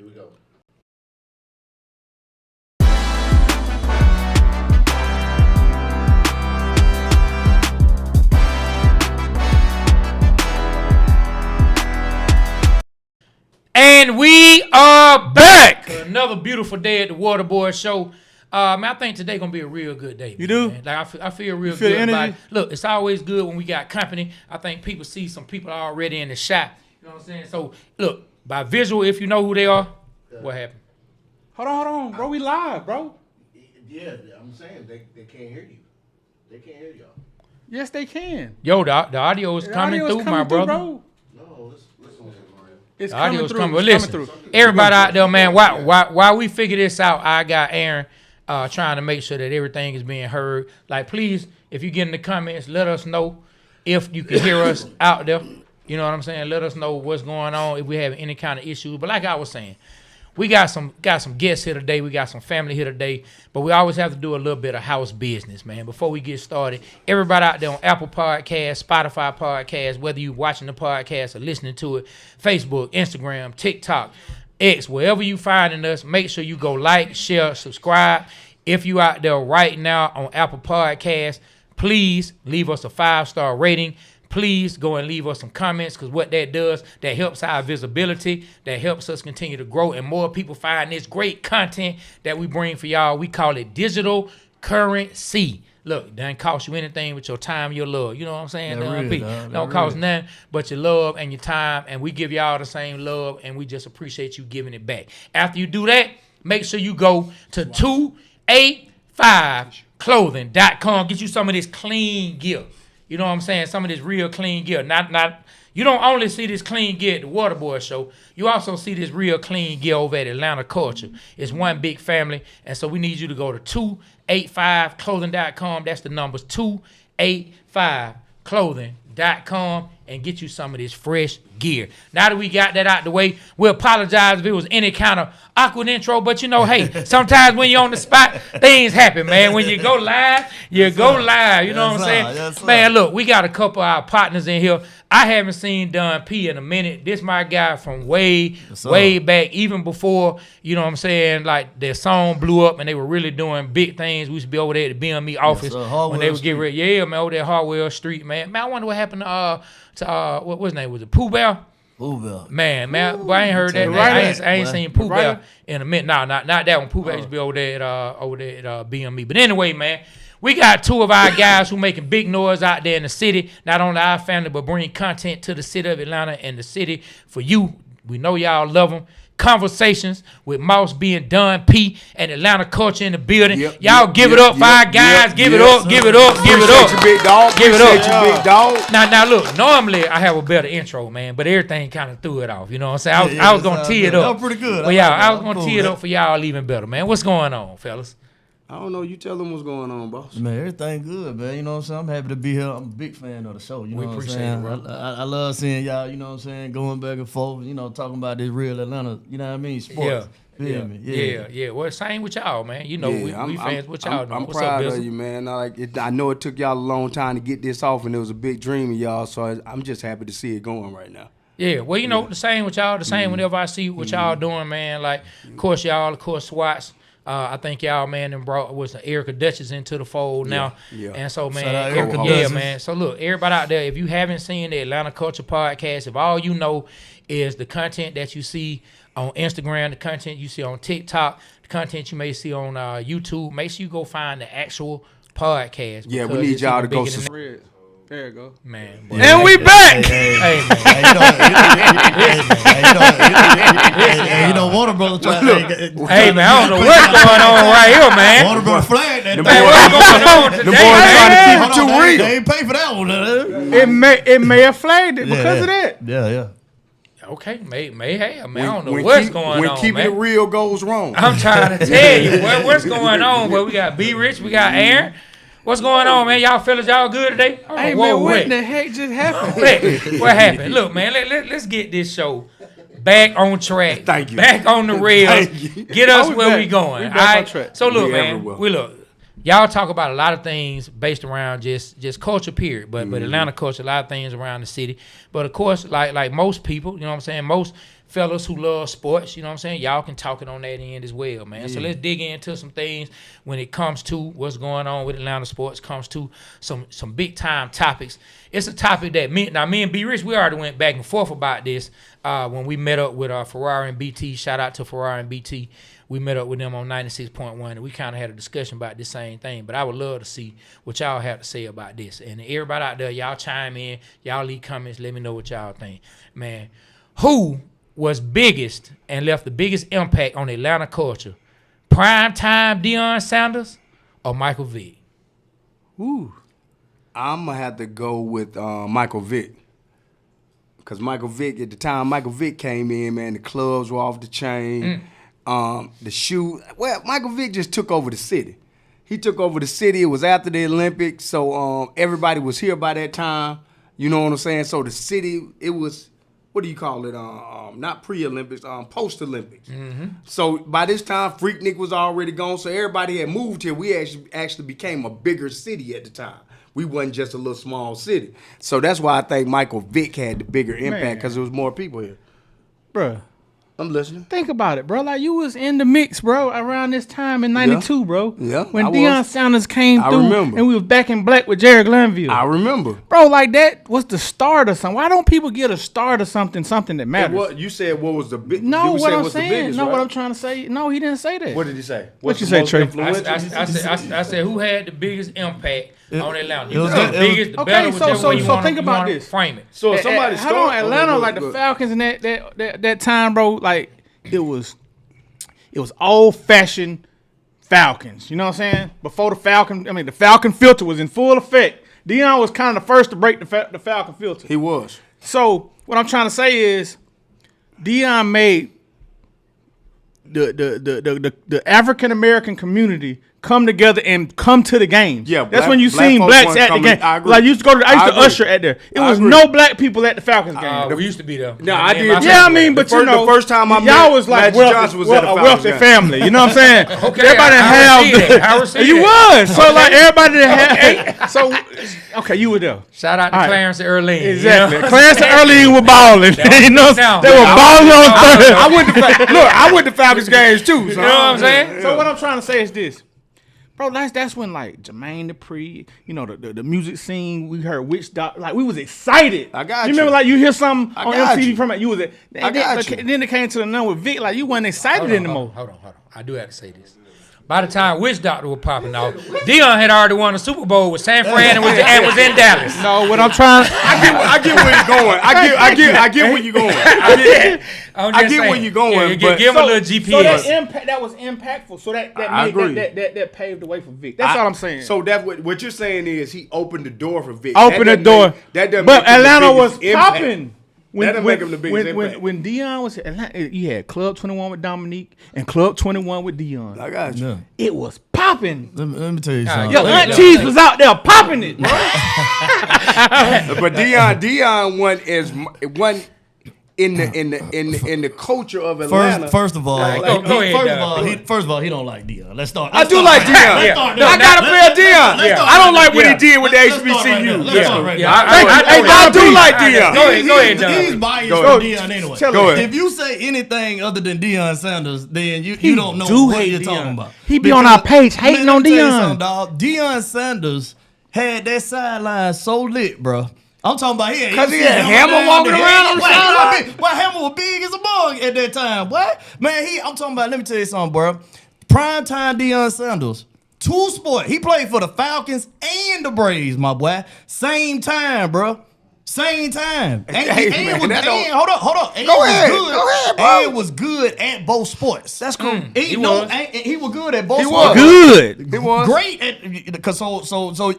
Here we go. And we are back. Another beautiful day at the Waterboy Show. Man, I think today gonna be a real good day. You do? Man. Like I feel real good about it. Look, it's always good when we got company. I think people see some people already in the shot. You know what I'm saying? So look, by visual, if you know who they are, what happened? Hold on, bro. We live, bro. Yeah, I'm saying they can't hear you. They can't hear y'all. Yes, they can. Yo, the audio is coming through, my brother. No, listen. It's the audio is coming. Well, It's listen, coming through. everybody out there, man. While we figure this out, I got Aaron trying to make sure that everything is being heard. Like, please, if you get in the comments, let us know if you can hear us out there. You know what I'm saying? Let us know what's going on if we have any kind of issues. But like I was saying, we got some guests here today. We got some family here today. But we always have to do a little bit of house business, man. Before we get started, everybody out there on Apple Podcasts, Spotify Podcasts, whether you're watching the podcast or listening to it, Facebook, Instagram, TikTok, X, wherever you finding us, make sure you go like, share, subscribe. If you out there right now on Apple Podcasts, please leave us a 5-star rating. Please go and leave us some comments, because what that does, that helps our visibility, that helps us continue to grow, and more people find this great content that we bring for y'all. We call it digital currency. Look, it doesn't cost you anything but your time, your love. You know what I'm saying? Don't cost nothing but your love and your time, and we give y'all the same love, and we just appreciate you giving it back. After you do that, make sure you go to 285clothing.com. Get you some of this clean gear. You know what I'm saying? Some of this real clean gear. Not. You don't only see this clean gear at the Waterboy Show. You also see this real clean gear over at Atlanta Culture. It's one big family, and so we need you to go to 285clothing.com. That's the numbers, 285clothing.com, and get you some of this fresh gear. Now that we got that out the way, we apologize if it was any kind of awkward intro, but you know, hey, sometimes when you're on the spot, things happen, man. When you go live, you go live. You know what I'm saying? Man, look, we got a couple of our partners in here. I haven't seen Don P in a minute. This my guy from way back, even before, you know what I'm saying, like their song blew up and they were really doing big things. We used to be over there at the BME office when they would get ready. Yeah, man, over there at Hartwell Street, man. Man, I wonder what happened to what was his name? Was it Pooh Bear? Pooh Bear. Man, boy, I ain't heard that. I ain't seen Pooh Bear in a minute. No, not that one. Pooh Bear used to be over there at BME. But anyway, man, we got two of our guys who making big noise out there in the city. Not only our family, but bring content to the city of Atlanta and the city for you. We know y'all love them. Conversations with Mouse being Don P and Atlanta Culture in the building. Y'all give it up for our guys. Give it up. Give it up. Give it up. Big dog. Give it up. Big dog. Now, look. Normally, I have a better intro, man, but everything kind of threw it off. You know what I'm saying? I was gonna tee it up. That was pretty good. But I was gonna tee it up for y'all even better, man. What's going on, fellas? I don't know. You tell them what's going on, boss. Man, everything good, man. You know what I'm saying? I'm happy to be here. I'm a big fan of the show. You know what I'm appreciate saying? it, bro. I love seeing y'all, you know what I'm saying, going back and forth, you know, talking about this real Atlanta, you know what I mean, sports. Yeah. Well, same with y'all, man. You know, we fans with y'all. I'm What's proud up, of you, man. I know it took y'all a long time to get this off, and it was a big dream of y'all, so I'm just happy to see it going right now. Yeah, well, you know, the same with y'all. The same whenever I see what y'all doing, man. Like, of course, SWATs. I think y'all, man, and brought Erica Duchess into the fold now. Yeah. And so, man, man. So, look, everybody out there, if you haven't seen the Atlanta Culture Podcast, if all you know is the content that you see on Instagram, the content you see on TikTok, the content you may see on YouTube, make sure you go find the actual podcast. Yeah, we need y'all to go subscribe. There you go. Man. Boy. And we back! Hey, man. You know, Water Brother trying to... Hey, man, I don't know what's going on right here, man. Water Brother flagged that. What's going on today, the boys trying to keep it too real. They ain't pay for that one. It may have flagged it because of that. Yeah. Okay, may have, man. I don't know what's going on, When keeping it real goes wrong. I'm trying to tell you what's going on. Well, we got B Rich, we got Aaron. What's going on, man? Y'all fellas, y'all good today? Hey, man, what in the heck just happened? What happened? Look, man, let's get this show back on track. Thank you. Back on the rails. Get us where we going. We back on track. So, look, man, y'all talk about a lot of things based around just culture, period. But Atlanta culture, a lot of things around the city. But, of course, like most people, you know what I'm saying, most fellas who love sports, you know what I'm saying? Y'all can talk it on that end as well, man. So let's dig into some things when it comes to what's going on with Atlanta sports, comes to some big time topics. It's a topic that me and B Rich, we already went back and forth about this when we met up with Ferrari and BT. Shout out to Ferrari and BT. We met up with them on 96.1, and we kind of had a discussion about this same thing. But I would love to see what y'all have to say about this. And everybody out there, y'all chime in, y'all leave comments, let me know what y'all think. Man, who was biggest and left the biggest impact on Atlanta culture? Prime time Deion Sanders or Michael Vick? Ooh. I'm going to have to go with Michael Vick. Because Michael Vick, at the time Michael Vick came in, man, the clubs were off the chain. The shoe. Well, Michael Vick just took over the city. He took over the city. It was after the Olympics, so everybody was here by that time. You know what I'm saying? So the city, it was, what do you call it? Not pre-Olympics, post-Olympics. So by this time, Freaknik was already gone, so everybody had moved here. We actually became a bigger city at the time. We wasn't just a little small city. So that's why I think Michael Vick had the bigger impact, because there was more people here. Bruh. I'm listening. Think about it, bro. Like, you was in the mix, bro, around this time in 92, bro. Yeah, when I Deion was. Sanders came through remember. and we was back in black with Jared Glanville. I remember. Bro, like, that was the start of something. Why don't people get a start of something that matters? What you said? What was the big? No, you what said I'm what's the saying. biggest, No, right? what I'm trying to say. No, he didn't say that. What did he say? What you the say, most Trey? influential? I said who had the biggest impact on Atlanta? it was- The biggest, the okay, better, so- whichever so- way you so wanna- think you about wanna this. frame it. So if somebody Hold on, Atlanta, like the good. Falcons in that time, bro. Like, it was old fashioned Falcons. You know what I'm saying? Before the Falcon filter was in full effect. Deion was kind of the first to break the Falcon filter. He was. So what I'm trying to say is, Deion made the African American community come together and come to the games. Yeah, that's black- when you black seen folks blacks wanna at the come game. in. I agree. Like, I used to usher at there. It I was agree. no black people at the Falcons game. We used to be there. No, I did. Yeah, I mean, but you know, the first time I met y'all was like Magic Johnson was at a a Falcons wealthy game. family. You know what I'm saying? Okay, everybody I received have. that. I received You that. was so like everybody that had. So okay, you were there. Shout out to All right. Clarence and Earlene. Exactly. You know? Clarence and Earlene were balling. You know, Sound. they were balling on third. I went to Falcons games too. You know what I'm saying? So what I'm trying to say is this, bro. That's when like Jermaine Dupri, you know, the music scene. We heard Witch Doctor, like we was excited. I got you. Remember, you. like you hear something I on got MTV you. from it. You was I got you. Then it came to the number with Vick. Like you wasn't excited anymore. Hold on. I do have to say this. By the time Witch Doctor was popping off, Deion had already won a Super Bowl with San Fran and was in Dallas. No, what I'm trying. I get where you're going. I get where you're going. I get where you're going. Yeah, but give him a little GPS. So that was impactful. So that I agree. that paved the way for Vick. That's all I'm saying. So that what you're saying is he opened the door for Vick. Open the door. That doesn't but make him the Atlanta was biggest impact. popping. That doesn't make him the biggest impact. When Deion was Atlanta, you had Club 21 with Dominique and Club 21 with Deion. I got you. Yeah. It was popping. Let me tell you right, something. Yo, Wait, Aunt no. Cheese was out there popping it, bro. But Deion wasn't in the culture of Atlanta. First of all, go ahead, first of all, he don't like Deion. Let's start. I do like Deion. I got a fair Deion. I don't like what he did with the HBCU. I do like Deion. Go ahead, Don. He's biased Go for ahead. Deion anyway. Tell Go ahead. If you say anything other than Deion Sanders, then you don't know what you're talking about. He be on our page hating on Let me tell you Deion. something, dog. Deion Sanders had that sideline so lit, bro. I'm talking about here. 'Cause he had Hammer walking around on the sideline? Well, Hammer was big as a bug at that time. What? Man, I'm talking about, let me tell you something, bro. Primetime Deion Sanders. Two sport. He played for the Falcons and the Braves, my boy. Same time, bro. Same time. And, Hey, man, hold up. And Go was ahead. good. Go ahead, bro. And was good at both sports. That's cool. He was good at both He sports. was. Good. He was. Great at, cause so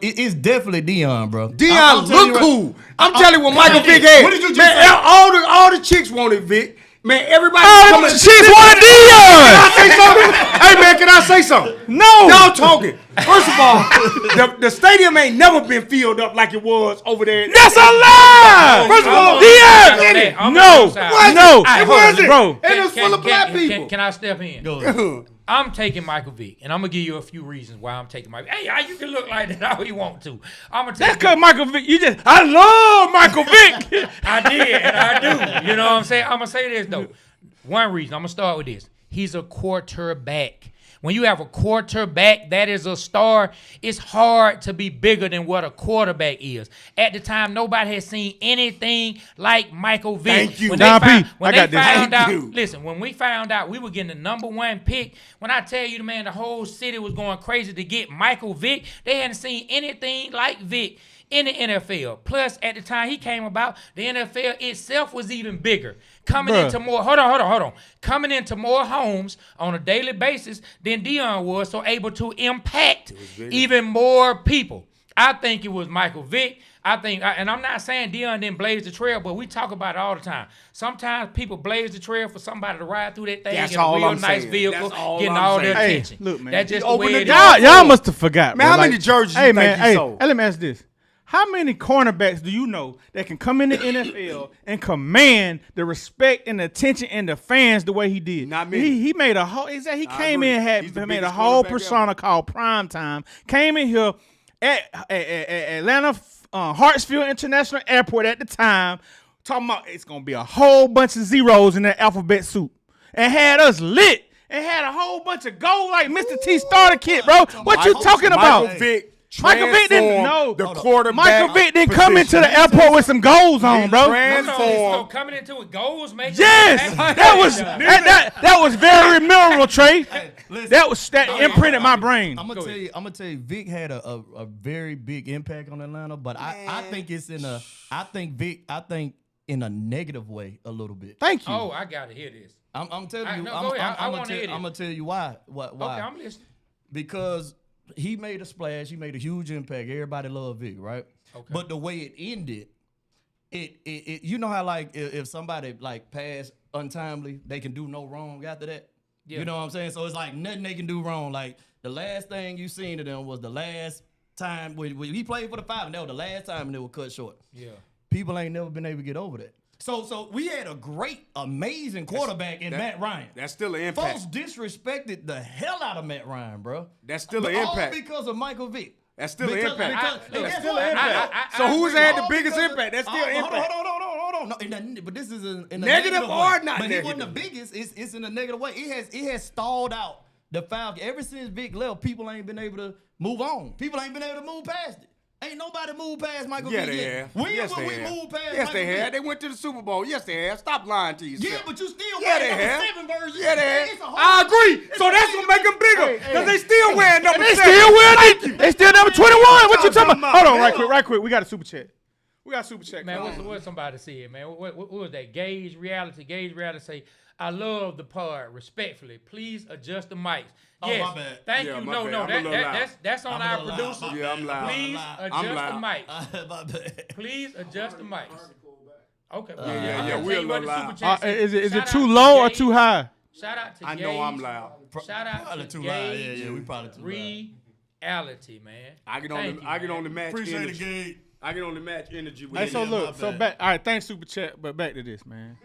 it's definitely Deion, bro. I'm Deion telling you look right- cool. I'm telling you what Michael Vick had. What did you just Man, say? all the chicks wanted Vick. Man, everybody. Oh, coming- shit, wanted Deion. Can I say something? Hey man, can I say something? No. Y'all talking. First of all, the stadium ain't never been filled up like it was over there. That's a lie. First of all, Deion. No. What? No. All right, It hold on, wasn't. bro. And it was full of black people. Can I step in? Go ahead. I'm taking Michael Vick, and I'm gonna give you a few reasons why I'm taking Michael. Hey, you can look like that all you want to. I'm gonna take. That's because Michael Vick. I love Michael Vick. I did, and I do. You know what I'm saying? I'm gonna say this though. One reason. I'm gonna start with this. He's a quarterback. When you have a quarterback that is a star, it's hard to be bigger than what a quarterback is. At the time, nobody had seen anything like Michael Vick. Thank you. When Don they P, when I got they this. found Thank out, you. listen, when we found out we were getting the number 1 pick, when I tell you, man, the whole city was going crazy to get Michael Vick. They hadn't seen anything like Vick in the NFL. Plus, at the time he came about, the NFL itself was even bigger. Coming into more, hold on. Coming into more homes on a daily basis than Deion was, so able to impact even more people. I think it was Michael Vick. And I'm not saying Deion didn't blaze the trail, but we talk about it all the time. Sometimes people blaze the trail for somebody to ride through that thing, That's get a all real I'm nice saying. vehicle, That's all getting I'm all their saying. Hey, attention. look, man. That's just He the way opened it the is. door. Y'all must have forgot. Man, bro. how many jerseys hey, you man, think he sold? Hey, let me ask this. How many cornerbacks do you know that can come in the NFL and command the respect and the attention and the fans the way he did? Not many. He made a whole. He came agree. in and He's the made a biggest whole cornerback persona ever. called Prime Time. Came in here at Atlanta Hartsfield International Airport at the time, talking about it's gonna be a whole bunch of zeros in that alphabet soup, and had us lit. And had a whole bunch of gold like Mr. T starter kit, bro. What you talking about? Michael Vick. Michael Vick didn't the quarterback. Michael Vick didn't come into the airport with some goals on, bro. So coming into it, goals make Yes, that was very memorable, Trey. That imprinted my brain. I'm gonna tell you, Vick had a very big impact on Atlanta, but I think it's in a, I think in a negative way a little bit. Thank you. Oh, I gotta hear this. I'm telling you, no, go ahead. I wanna hear this. I'm gonna tell you why. Why? Okay, I'm listening. Because he made a splash, he made a huge impact. Everybody loved Vick, right? Okay. But the way it ended, it you know how like if somebody like passed untimely, they can do no wrong after that. Yeah. You know what I'm saying? So it's like nothing they can do wrong. Like the last thing you seen of them was the last time when he played for the Falcons. That was the last time and they were cut short. Yeah. People ain't never been able to get over that. So we had a great, amazing quarterback in Matt Ryan. That's still an impact. Folks disrespected the hell out of Matt Ryan, bro. That's still an All impact. because of Michael Vick. That's still an impact. Because That's guess still what? an impact. So I who's agree. had the All biggest because of- impact? That's still Hold impact. on. No, but this is in a Negative negative or way. not But he wasn't the negative? biggest. It's in a negative way. It has stalled out the Falcons. Ever since Vick left, people ain't been able to move on. People ain't been able to move past it. Ain't nobody moved past Michael Yeah, Vick they yet. have. When Yes, will they we have. move past Yes, Michael they Vick? have. They went to the Super Bowl. Yes, they have. Stop lying to yourself. Yeah, but you still Yeah, wearing they number have. 7 version. Yeah, they It's a have. whole- I agree. it's So a that's big what make them bigger. Because they still wearing number They 7. still wearing. They still number 21. What you talking about? Hold on, right quick. We got a super chat. Man, what somebody said, man? What was that? Gauge reality say, I love the part. Respectfully, please adjust the mics. Oh, Yes, my bad. thank Yeah, you. my No, bad. no, I'm a little loud. that's on I'm a our little loud. producer. My Yeah, I'm loud. Please I'm adjust the loud. mics. My bad. Please adjust the mics. Okay. yeah, I'm gonna we're tell you what a the little super loud. chat said. Is it Shout too out to low or Gauge. too high? Shout out to I know I'm loud. Shout out Probably to too loud. Gauge. Yeah, we probably too loud. Reality, man. I get Thank you, on man. the match Appreciate it, energy. Gabe. I get on the match energy with Hey, so my look, so bad. back. All right, thanks super chat, but back to this, man.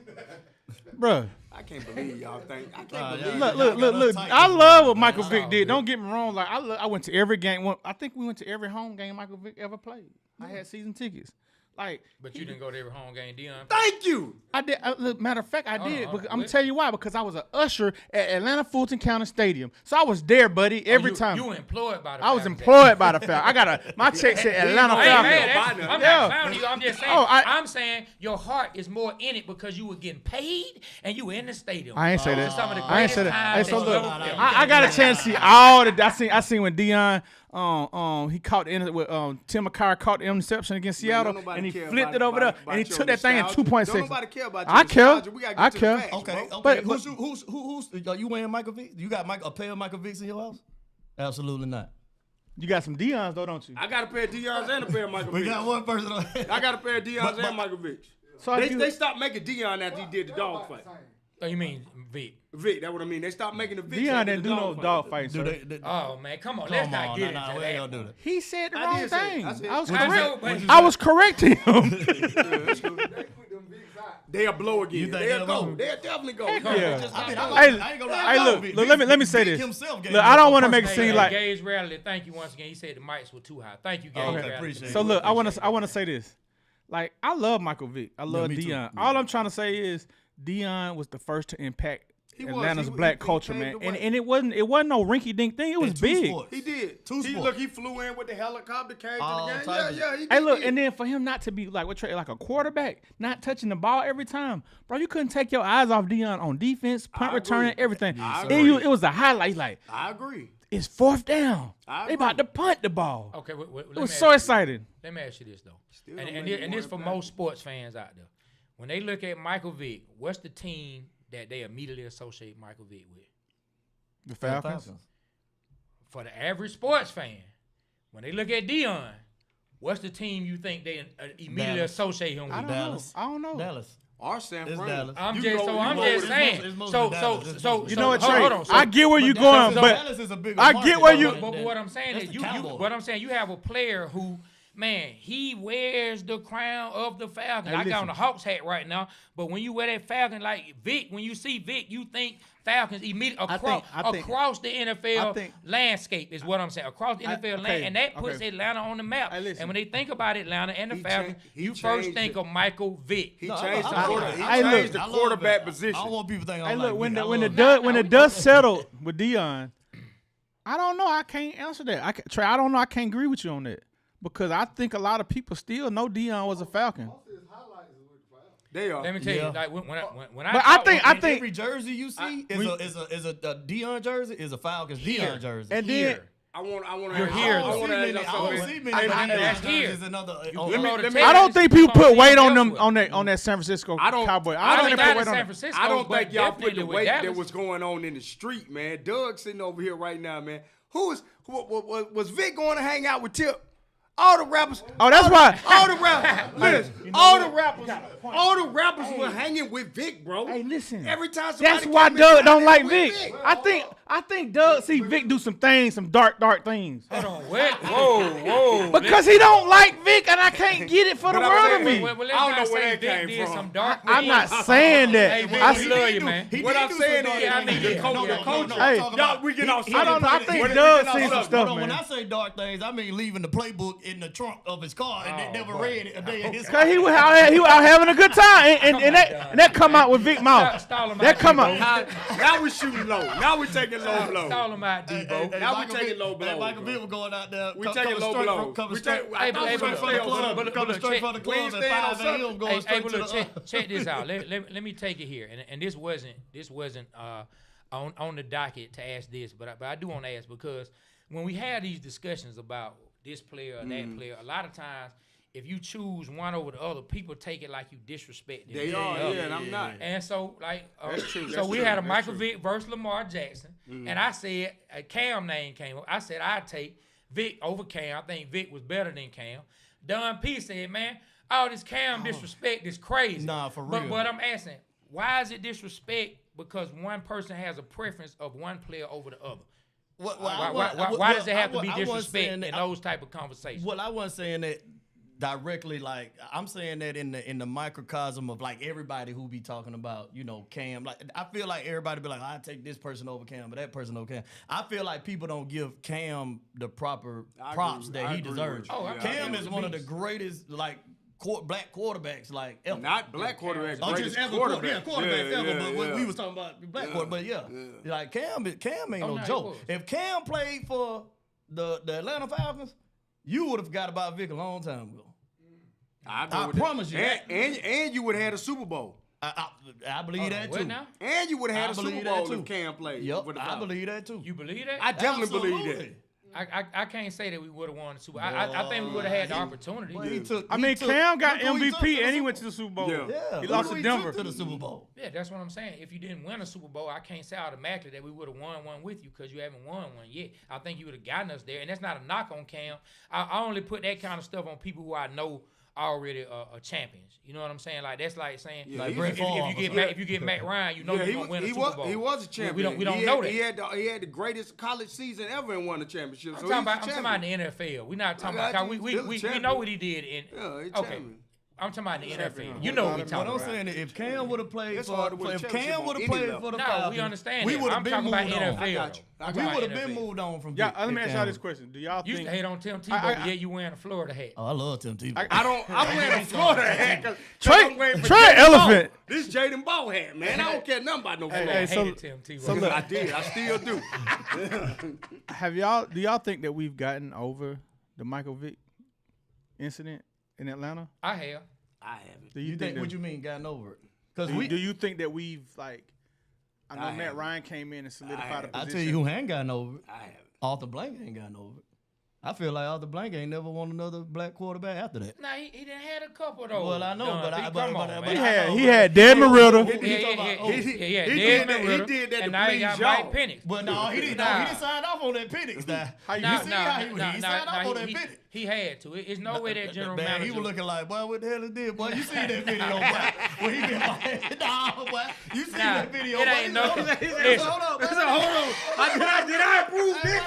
Bruh. I can't believe y'all think. I can't yeah. believe Look. I love what Michael Vick did. Don't get me wrong. Like I went to every game. I think we went to every home game Michael Vick ever played. I had season tickets. Like, But you didn't go to every home game, Deion. Thank you. I did. Look, matter of fact, I did. on. Because, I'm gonna tell you why. Because I was an usher at Atlanta Fulton County Stadium, so I was there, buddy, every time. You were employed by the I was Falcons. employed by the Falcons. I got my check said Atlanta I ain't mad Falcons. at you. I'm Yeah. not clowning you. I'm just saying. Oh, I'm saying your heart is more in it because you were getting paid and you were in the stadium. I ain't say that. Some of the I ain't say greatest that. Hey, times so that look, you ever felt. I got a chance to see all the. I seen when Deion, he caught the with Tim McCarr caught the interception against Seattle, don't nobody and he care flipped about- it over there, about and he your took that thing in nostalgia. 2.6. Don't nobody care about your I care. nostalgia. We gotta get I to care. the facts, Okay, bro. okay. But- Who's you wearing Michael Vick? You got a pair of Michael Vicks in your house? Absolutely not. You got some Deion's though, don't you? I got a pair of Deion's and a pair of Michael We Vick. got one person on. I got a pair of Deion's But- and Michael Vick. So if They you- stopped making Deion after he did the dog fight. Oh, you mean Vick? Vic, that's what I mean. They stopped making the Vic. Deion after didn't the do no fight. dog fight, Do sir. they, Oh man, come on, let's come not on, get nah, into we that. ain't gonna do that. He said the I wrong did say it. thing. I said- I was I know, correct. but I was correcting him. They put them Vicks out. they'll blow again. You think They'll they'll go. blow? They'll definitely go. Yeah. I mean, I ain't gonna lie. Hey, look, let me say Vick this. himself gave Look, me I a don't want to make it personal- seem like. Gage Rally, thank you once again. He said the mics were too high. Thank you, Gage Okay, Rally. appreciate So it. look, I want to say this. Like, I love Michael Vick. I love me too. Deion. All I'm trying to say is Deion was the first to impact Atlanta's He black culture, paved man. the way. And it wasn't no rinky dink thing. It was two big. sports. He did. Two He sports. He flew in with the helicopter, came All to the game. type of- Yeah, he did. Hey, look, and then for him not to be like what Trey, like a quarterback, not touching the ball every time, bro, you couldn't take your eyes off Deion on defense, punt I returning, agree. everything. I And agree. it was a highlight. Like, I agree. it's 4th down. I They about agree. to punt the ball. Okay, It was so exciting. Let me ask you this though, Still and don't and, make this, it and this more for impact. most sports fans out there, when they look at Michael Vick, what's the team that they immediately associate Michael Vick with? The Falcons. For the average sports fan, when they look at Deion, what's the team you think they immediately Dallas. associate him with? Dallas. I don't know. Dallas. Or San It's Fran. Dallas. I'm You just go- so you I'm go just with- saying. it's mostly So Dallas. It's so mostly You know what, hold Trey? on. So- I get where you're But going, Dallas- but Dallas is a bigger I market get where than- you- But than- what I'm saying that's is the you Cowboys. what I'm saying, you have a player who, man, he wears the crown of the Falcons. Hey, I got listen. on the Hawks hat right now, but when you wear that Falcon, like Vick, when you see Vick, you think Falcons immediately I think- across the NFL I think- landscape is what I'm saying. Across the NFL land, and that puts okay. Atlanta on the map. Hey, listen. And when they think about Atlanta and the He Falcons, changed- he you first changed think it. of Michael Vick. He No, changed I the love quarter- it. he I love changed it. the I love quarterback it. position. I don't want people thinking. Hey, I'm look, like when Vick. the I when the love it. dust when the dust settled with Deion, I don't know. I can't answer that. Trey, I don't know. I can't agree with you on that because I think a lot of people still know Deion was a Falcon. They are. Let me tell Yeah. you, like when I But talk- I think Every jersey you see is a Deion jersey is a Falcons Deion jersey. and then here. I want You're to here. I don't see many. I don't something. see many Hey, Deion that's here. jerseys in other. You on- go to let me- Texas, I don't think you people gonna put see weight him on them elsewhere. on that San Francisco I don't. Cowboy. I I don't don't think think they put that weight in on San them. Francisco, I don't but think y'all put definitely the with weight that Dallas. was going on in the street, man. Doug sitting over here right now, man. Was Vick going to hang out with Tip? All the rappers. Oh, that's why. All the rappers. Listen, all the rappers were hanging with Vick, bro. Hey, listen. Every time somebody That's why came in, Doug don't they like with Vick. I think Doug see Vick do some things, some dark things. Hold on, what? Whoa. Because he don't like Vick, and I can't get it for the But I'm world saying, of me. Well, let's I don't not know where say that Vick came did from. some dark I'm things. not saying that. Hey, Vick, I we see- love you, man. He What did I'm do saying some is, dark I think things. he- No, yeah, no, Hey, talk y'all, about- we get off he I don't know. I did- think he Doug did seen some some stuff. stuff, No, when man. I say dark things, I mean leaving the playbook in the trunk of his car and they never read it a day in his car. Cause he was out having a good time, and that come out with Vic mouth. Stall him That out, come Debo. out. Now we shooting low. Now we taking low blows. Stall him out, Debo. Hey, Now we Michael taking Vick- low blows, Hey, Michael bro. Vick was going out there. We taking low blows. Coming We straight. take- I thought we Hey, was gonna but- stay but- on but- club. but- Coming straight from the We ain't club at staying on 5 a.m. Sunday. going straight but to look, the. check this out. Let me take it here, and this wasn't on the docket to ask this, but I do want to ask because when we have these discussions about this player or that player, a lot of times if you choose one over the other, people take it like you disrespect them. They are, yeah, and I'm not. And so, like, That's true, so that's we true, had a that's Michael true. Vick versus Lamar Jackson, and I said a Cam name came up. I said I'd take Vick over Cam. I think Vick was better than Cam. Don P said, man, all this Cam disrespect is crazy. Nah, for real. But I'm asking, why is it disrespect because one person has a preference of one player over the other? Why does it have to be disrespect in those type of conversations? Well, I wasn't saying that directly. Like I'm saying that in the microcosm of like everybody who be talking about Cam. Like I feel like everybody be like, I take this person over Cam, but that person over Cam. I feel like people don't give Cam the proper props that he deserves. Cam is one of the greatest black quarterbacks ever. Not black quarterbacks. Oh, greatest just ever, quarterback. quarterbacks ever. Yeah, But yeah. we was talking about black quarterback. But yeah, like Cam ain't no no, he joke. was. If Cam played for the Atlanta Falcons, you would have forgot about Vick a long time ago. I promise you that. And you would have had a Super Bowl. I believe that What too. now? And you would have had I a Super believe that Bowl too. if Cam played. Yep, for the I Falcons. believe that too. You believe that? I definitely believe Absolutely. that. I can't say that we would have won the Super Bowl. I think we would have had the opportunity. But he took. I mean, took- Cam got look who he took to MVP the and he Super went to the Super Bowl. Yeah. Yeah, He look lost who to he Denver. took to the Super Bowl. Yeah, that's what I'm saying. If you didn't win a Super Bowl, I can't say automatically that we would have won one with you because you haven't won one yet. I think you would have gotten us there, and that's not a knock on Cam. I only put that kind of stuff on people who I know already are champions. You know what I'm saying? Like that's like saying Like if, Brett if Favre. you get Matt Ryan, you know you're gonna win a Super Bowl. He was a champion. We don't know that. He had the greatest college season ever and won a championship. I'm talking about the NFL. We're not talking about we know what he did. Yeah, he's Okay, champion. I'm talking about the NFL. You know what we But talking I'm about. saying if Cam would have played It's for, hard to win a if championship Cam would on have any played level. for the No, Falcons, we understand we that. would have I'm been talking about moved on. NFL. I got you. I'm We talking would have about been NFL. moved on from. Yeah, Vick let me if ask y'all Cam- this question. Do y'all You used think to hate on Tim Tebow, I- yeah, you wearing a Florida hat. Oh, I love Tim Tebow. I'm wearing a Florida hat. 'Cause Trey- I'm waiting for Trey Jaden Elephant. Ball. This Jaden Ball hat, man. I don't care nothing about no Florida. hey, I so- hated Tim Tebow. so look, I did. I still do. do y'all think that we've gotten over the Michael Vick incident in Atlanta? I have. I haven't. Do You think? that- What you mean gotten over it? Because do you think that we've like? I know I Matt haven't. Ryan came in and solidified the I position. tell you who ain't gotten over it. I haven't. Arthur Blank ain't gotten over it. I feel like Arthur Blank ain't never won another black quarterback after that. Nah, he didn't had a couple though. Well, I know, but come on, man. He had Desmond Ritter. Yeah, He Desmond did Ritter, that to and now he please got y'all. Mike Penix. But no, he didn't. No, he didn't sign off on that Penix. Now, he signed off on that Penix. He had to. It's no way that general Man, manager. he was looking like, boy, what the hell is this? Boy, you see that video, boy? When he been like, nah, boy, you see that video? it boy? ain't no. Listen, Listen, hold on, Did I approve this?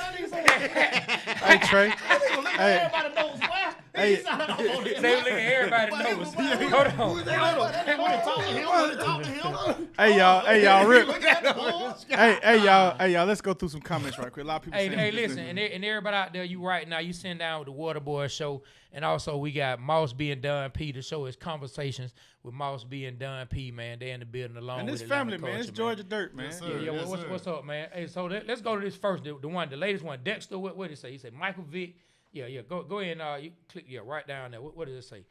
Hey Trey. Hey. Everybody knows why. Hey. He signed off on it. they look at everybody knows. Hold on. Talk to him. Hey y'all, Rip. Look at the boy. Hey y'all, let's go through some comments right quick. A lot of people saying Hey, this. listen, and everybody out there, you right now, you sitting down with the Waterboy Show, and also we got Moss B and Don P. The show is Conversations with Moss B and Don P. Man, they in the building along And with this Atlanta family, man. It's culture, Georgia Dirt, man. Yeah, what's up, man? Hey, so let's go to this first, the latest one. Dexter, what did it say? He said Michael Vick. Yeah. Go ahead and you click right down there. What did it say?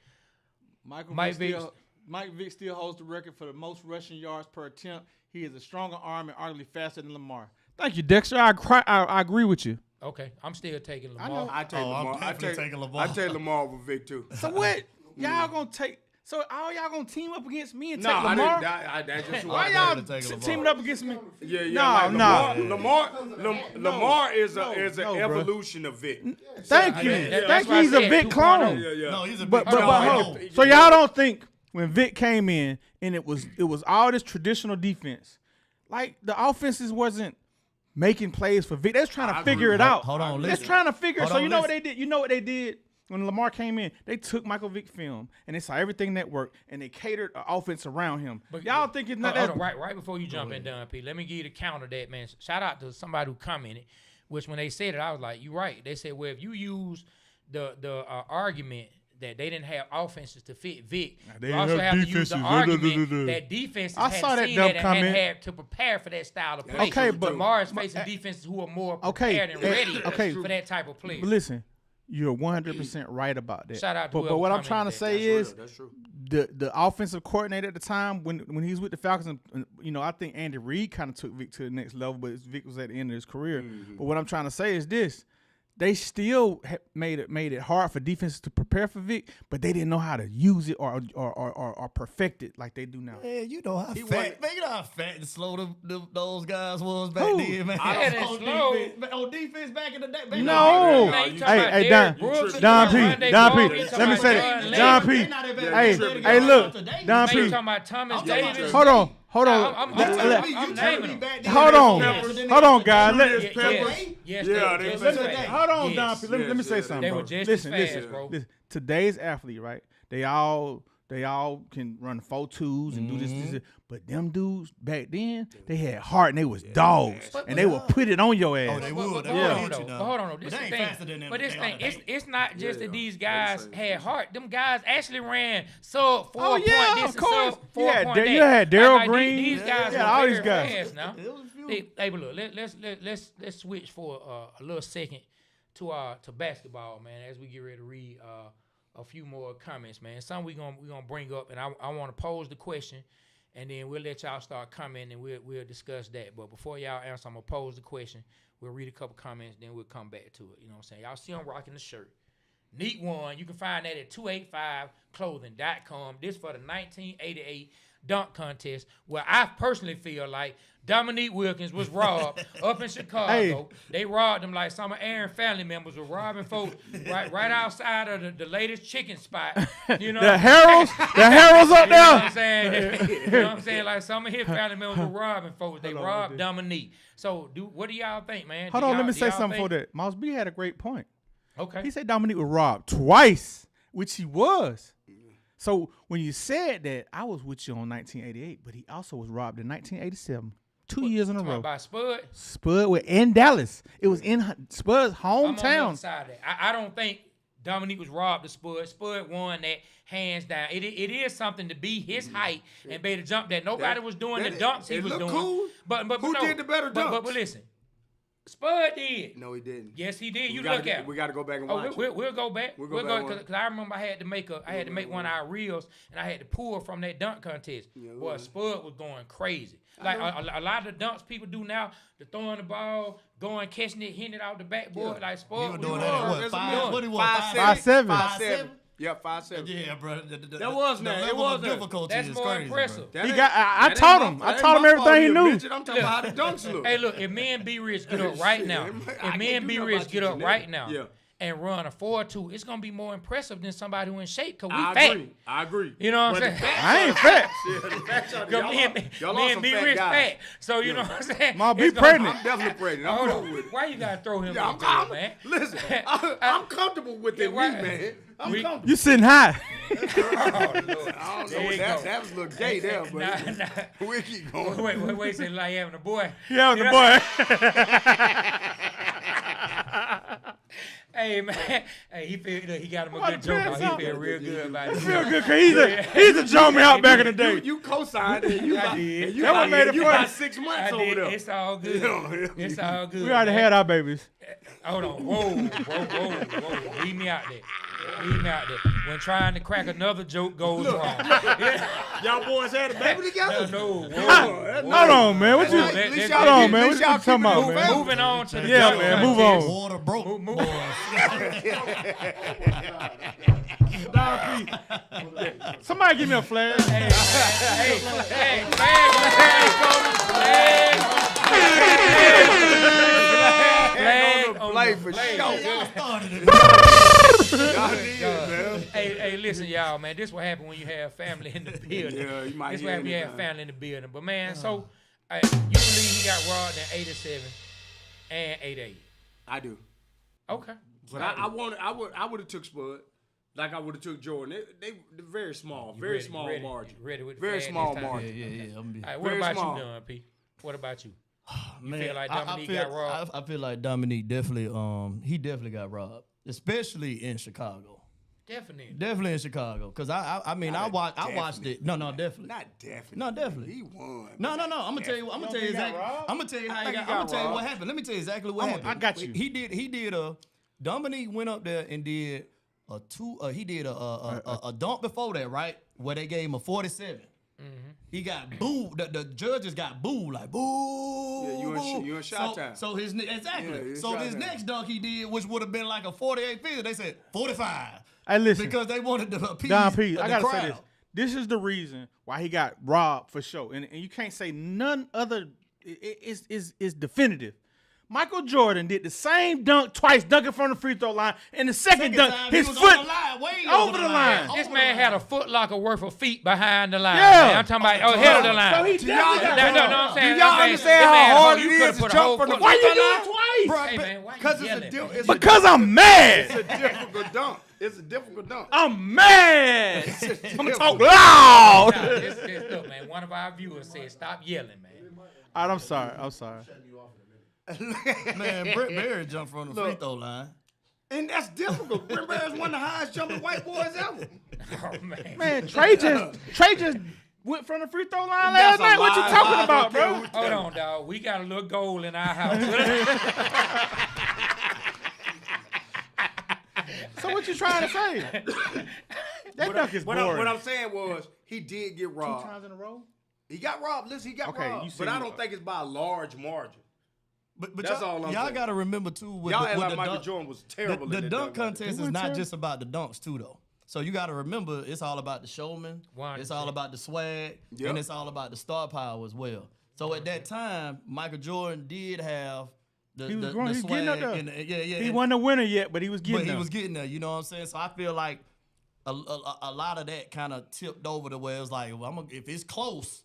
Mike Vick still holds the record for the most rushing yards per attempt. He is a stronger arm and arguably faster than Lamar. Thank you, Dexter. I agree with you. Okay, I'm still taking Lamar. I take I'm Lamar. I definitely taking Lamar. I take Lamar over Vic too. So what? Y'all gonna take? So all y'all gonna team up against me and No, take I Lamar? didn't. That's just who Why I y'all definitely take Lamar. teaming up against me? Yeah. Lamar is an bro. evolution of Vic. Thank you. that's Thank you. why I He's a said Vic 2.0. clone. Yeah. No, he's a But big hold on. So y'all don't think when Vic came in and it was all this traditional defense, like the offenses wasn't making plays for Vic. They was trying to figure it out. Hold on, They're listen. trying to figure. Hold So on, you know what listen. they did? You know what they did when Lamar came in? They took Michael Vick film and they saw everything that worked and they catered the offense around him. But y'all think it's not Hold that? on, right before you jump in, Don P. Let me give you the counter to that, man. Shout out to somebody who commented, which when they said it, I was like, you're right. They said, well, if you use the argument that they didn't have offenses to fit Vic, They you didn't also have have to use the defenses. argument that defenses I hadn't saw that seen dumb that and comment. hadn't had to prepare for that style of play. Okay, but- Lamar is facing defenses who are more Okay, prepared and ready okay. for that type of play. But listen, you're 100% right about that. Shout out to but whoever what I'm trying to commented say is That's true. the offensive coordinator at the time when he was with the Falcons, and, I think Andy Reid kind of took Vic to the next level, but Vic was at the end of his career. But what I'm trying to say is this. They still made it hard for defenses to prepare for Vic, but they didn't know how to use it or perfect it like they do now. Man, you know how He fat, wasn't- man, you know how fat and slow those guys was back Who? then, man. Fat and slow? On defense back in the day. Man, No. Now you talking Hey, about hey, Derrick Don- Brooks, you Don talking P, about Rondé Don Barber, P, you let talking me about say John that. Lynch. Don P, They not even hey, better hey, than look, today. Don Man, you P, talking about Thomas I'm talking about Davis? hold on, I'm You naming them. hold on, guys. Yes, Yeah, they they just said as that. fast. Hold on, Yes. Don P. Let me say Yes, something, they bro. were just listen, as fast, listen, bro. listen. Today's athlete, right? They all can run 4.2s and do this, but them dudes back then they had heart and they was dogs, and they would put it on your ass. Oh, they would. They Hold would on, hit though. you now. But hold on, though. But This they is ain't the thing. faster than them. But this They thing, are today. it's not just that these guys They had heart. Them guys actually ran sub 4 point yeah, this of and course. sub 4 Yeah, point you that. had Darryl Like, Green. These guys Yeah, were all very these guys. fast now. It was a few. Hey, but look, let's switch for a little second to basketball, man. As we get ready to read a few more comments, man. Some we gonna bring up, and I want to pose the question, and then we'll let y'all start commenting, and we'll discuss that. But before y'all answer, I'm gonna pose the question. We'll read a couple comments, then we'll come back to it. You know what I'm saying? Y'all see I'm rocking the shirt. Neat one. You can find that at 285clothing.com. This for the 1988 dunk contest, where I personally feel like Dominique Wilkins was robbed up in Chicago. They robbed him like some of Aaron's family members were robbing folks right outside of the latest chicken spot. You know, The Heralds up you know what I'm there. saying? You know what I'm saying? Like some of his family members were robbing folks. They robbed Dominique. So, what do y'all think, man? Hold Do on, let y'all- me do say y'all something for think- that. Miles B had a great point. Okay. He said Dominique was robbed twice, which he was. So when you said that, I was with you on 1988, but he also was robbed in 1987. 2 years in a row. By Spud. Spud in Dallas. It was in Spud's I'm on the other hometown. side of that. I don't think Dominique was robbed of Spud. Spud won that hands down. It is something to be his height and be able to jump that. Nobody was doing the dunks he was doing. Cool. But Who did the better dunks? But listen, Spud did. No, he didn't. Yes, he did. You We look gotta- at. we gotta go back and Oh, watch we'll go back. We'll We'll go go back because I remember I had to make one of our reels and I had to pull from that dunk contest. Boy, Spud was going crazy. Like a lot of the dunks people do now, the throwing the ball, going catching it, hitting it out the backboard. Like Spud He was was doing doing that at that. what, five? What he was? 5'7". 5'7". Yeah, 5'7". Yeah, bro. That was that. It level was of that. difficulty That's is more crazy, impressive. bro. He got. I taught him. I taught him everything he knew. I'm talking about how the dunks look. Hey, look, if me and B Rich get up right now, I if can't me and do B nothing Rich about get your up genetic. right now Yeah. and run a 4-2, it's gonna be more impressive than somebody who in shape because we I fat. agree. I agree. You know what I'm saying? I ain't fat. Y'all Me are and some B fat Rich guys. fat. So you know what I'm saying? Ma, be It's gonna- pregnant. I'm definitely pregnant. I'm Hold cool on. with it. Why you gotta throw him Yeah, in there, man? Listen, I'm comfortable with it, why- man. I'm we- comfortable. You sitting high. Oh, Lord. I don't know There what you that go. that was a little gay there, but Nah. we keep going. Wait, say like having a boy. Yeah, the You know- boy. Hey man, hey he feel look, he got him a What good a joke. pass He out. feel real good about it. Feel good because he's a joke me out back in the day. You co-signed and you I got, did. and you That got, what made it you funny. got 6 I months over did. there. It's all good. It's all good. We already man. had our babies. Hold on. Whoa. Leave me out there. Leave me out there. When trying to crack another joke goes wrong. Y'all boys had a baby together? No. Hold on, man. What you? At Let- least let- y'all Hold on, keep- man. at What least you y'all talking keep it about, moving. man? Moving on to the Yeah, dunk man, move contest. on. Water broke. Somebody give me a flag. Hey, flag on Play the for flag. sure. Y'all started it. Y'all did, man. Hey, listen, y'all, man. This what happen when you have family in the building. Yeah, you might This hear what happen when you have anything. family in the building. But man, so you believe he got robbed in 87 and 88? I do. Okay. But I would have took Spud. Like I would have took Jordan. They're very small. Very ready- small ready- margin. ready with the Very flag small this time. margin. Yeah. I'm gonna be. All right, what Very about small. you, Don P? What about you? Man, feel like I Dominique feel- got robbed? I feel like Dominique definitely, he definitely got robbed, especially in Chicago. Definitely. Definitely in Chicago, cause I mean I watched it. No, definitely. Not definitely. No, definitely. He won. No. I'm gonna tell you. I'm gonna tell you exactly. I'm gonna tell you how he got. I'm gonna tell you what happened. Let me tell you exactly what happened. I got you. He did a. Dominique went up there and did a two. He did a dunk before that, right? Where they gave him a 47. He got booed. The judges got booed like boo. Yeah, you in shot time. So his exactly. Yeah, you in so shot his time. next dunk he did, which would have been like a 48-50, they said 45. Hey, listen. Because they wanted to appease Don P, the I gotta crowd. say this. This is the reason why he got robbed for sure, and you can't say none other. Is definitive. Michael Jordan did the same dunk twice, dunking from the free throw line, and the second dunk, time, his he was foot on the line, way over the line. This man had a foot locker worth of feet behind the line. Yeah. Man. I'm talking about head of the line. So he definitely got No, robbed. I'm saying. Do y'all I'm saying, understand this man how hard you it coulda is to put a jump whole from the foot- Why you free do throw it twice? Bro, Hey, man, why you because yelling? it's a Because I'm mad. difficult dunk. It's a difficult dunk. I'm mad. I'm gonna talk difficult- loud. Nah, this, look, man. One of our viewers said, "Stop yelling, man." All right, I'm sorry. I'm sorry. Man, Brett Barry jumped from the free throw line. And that's difficult. Brent Barry's one of the highest jumping white boys ever. Oh man. Man, Trey just went from the free throw line That's last a night. What you lie. talking I about, don't care bro? who- Hold on, dog. We got a little goal in our house. So what you trying to say? That dunk is What boring. I'm saying was he did get robbed. 2 times in a row? He got robbed. Listen, he got Okay, robbed. you said But I he- don't think it's by a large margin. But That's all I'm y'all saying. got to remember too with Y'all the, act with like the Michael dunk, Jordan was terrible The in that dunk dunk contest He is wasn't not terrible. just about the dunks too, though. So you got to remember, it's all about the showman. 100%. It's all about the swag, Yep. and it's all about the star power as well. So at that time, Michael Jordan did have the He was the, growing. the He was getting swag. up there. And yeah. He and- wasn't a winner yet, but he was but getting he there. was getting there. You know what I'm saying? So I feel like a lot of that kind of tipped over to where it's like, well, if it's close,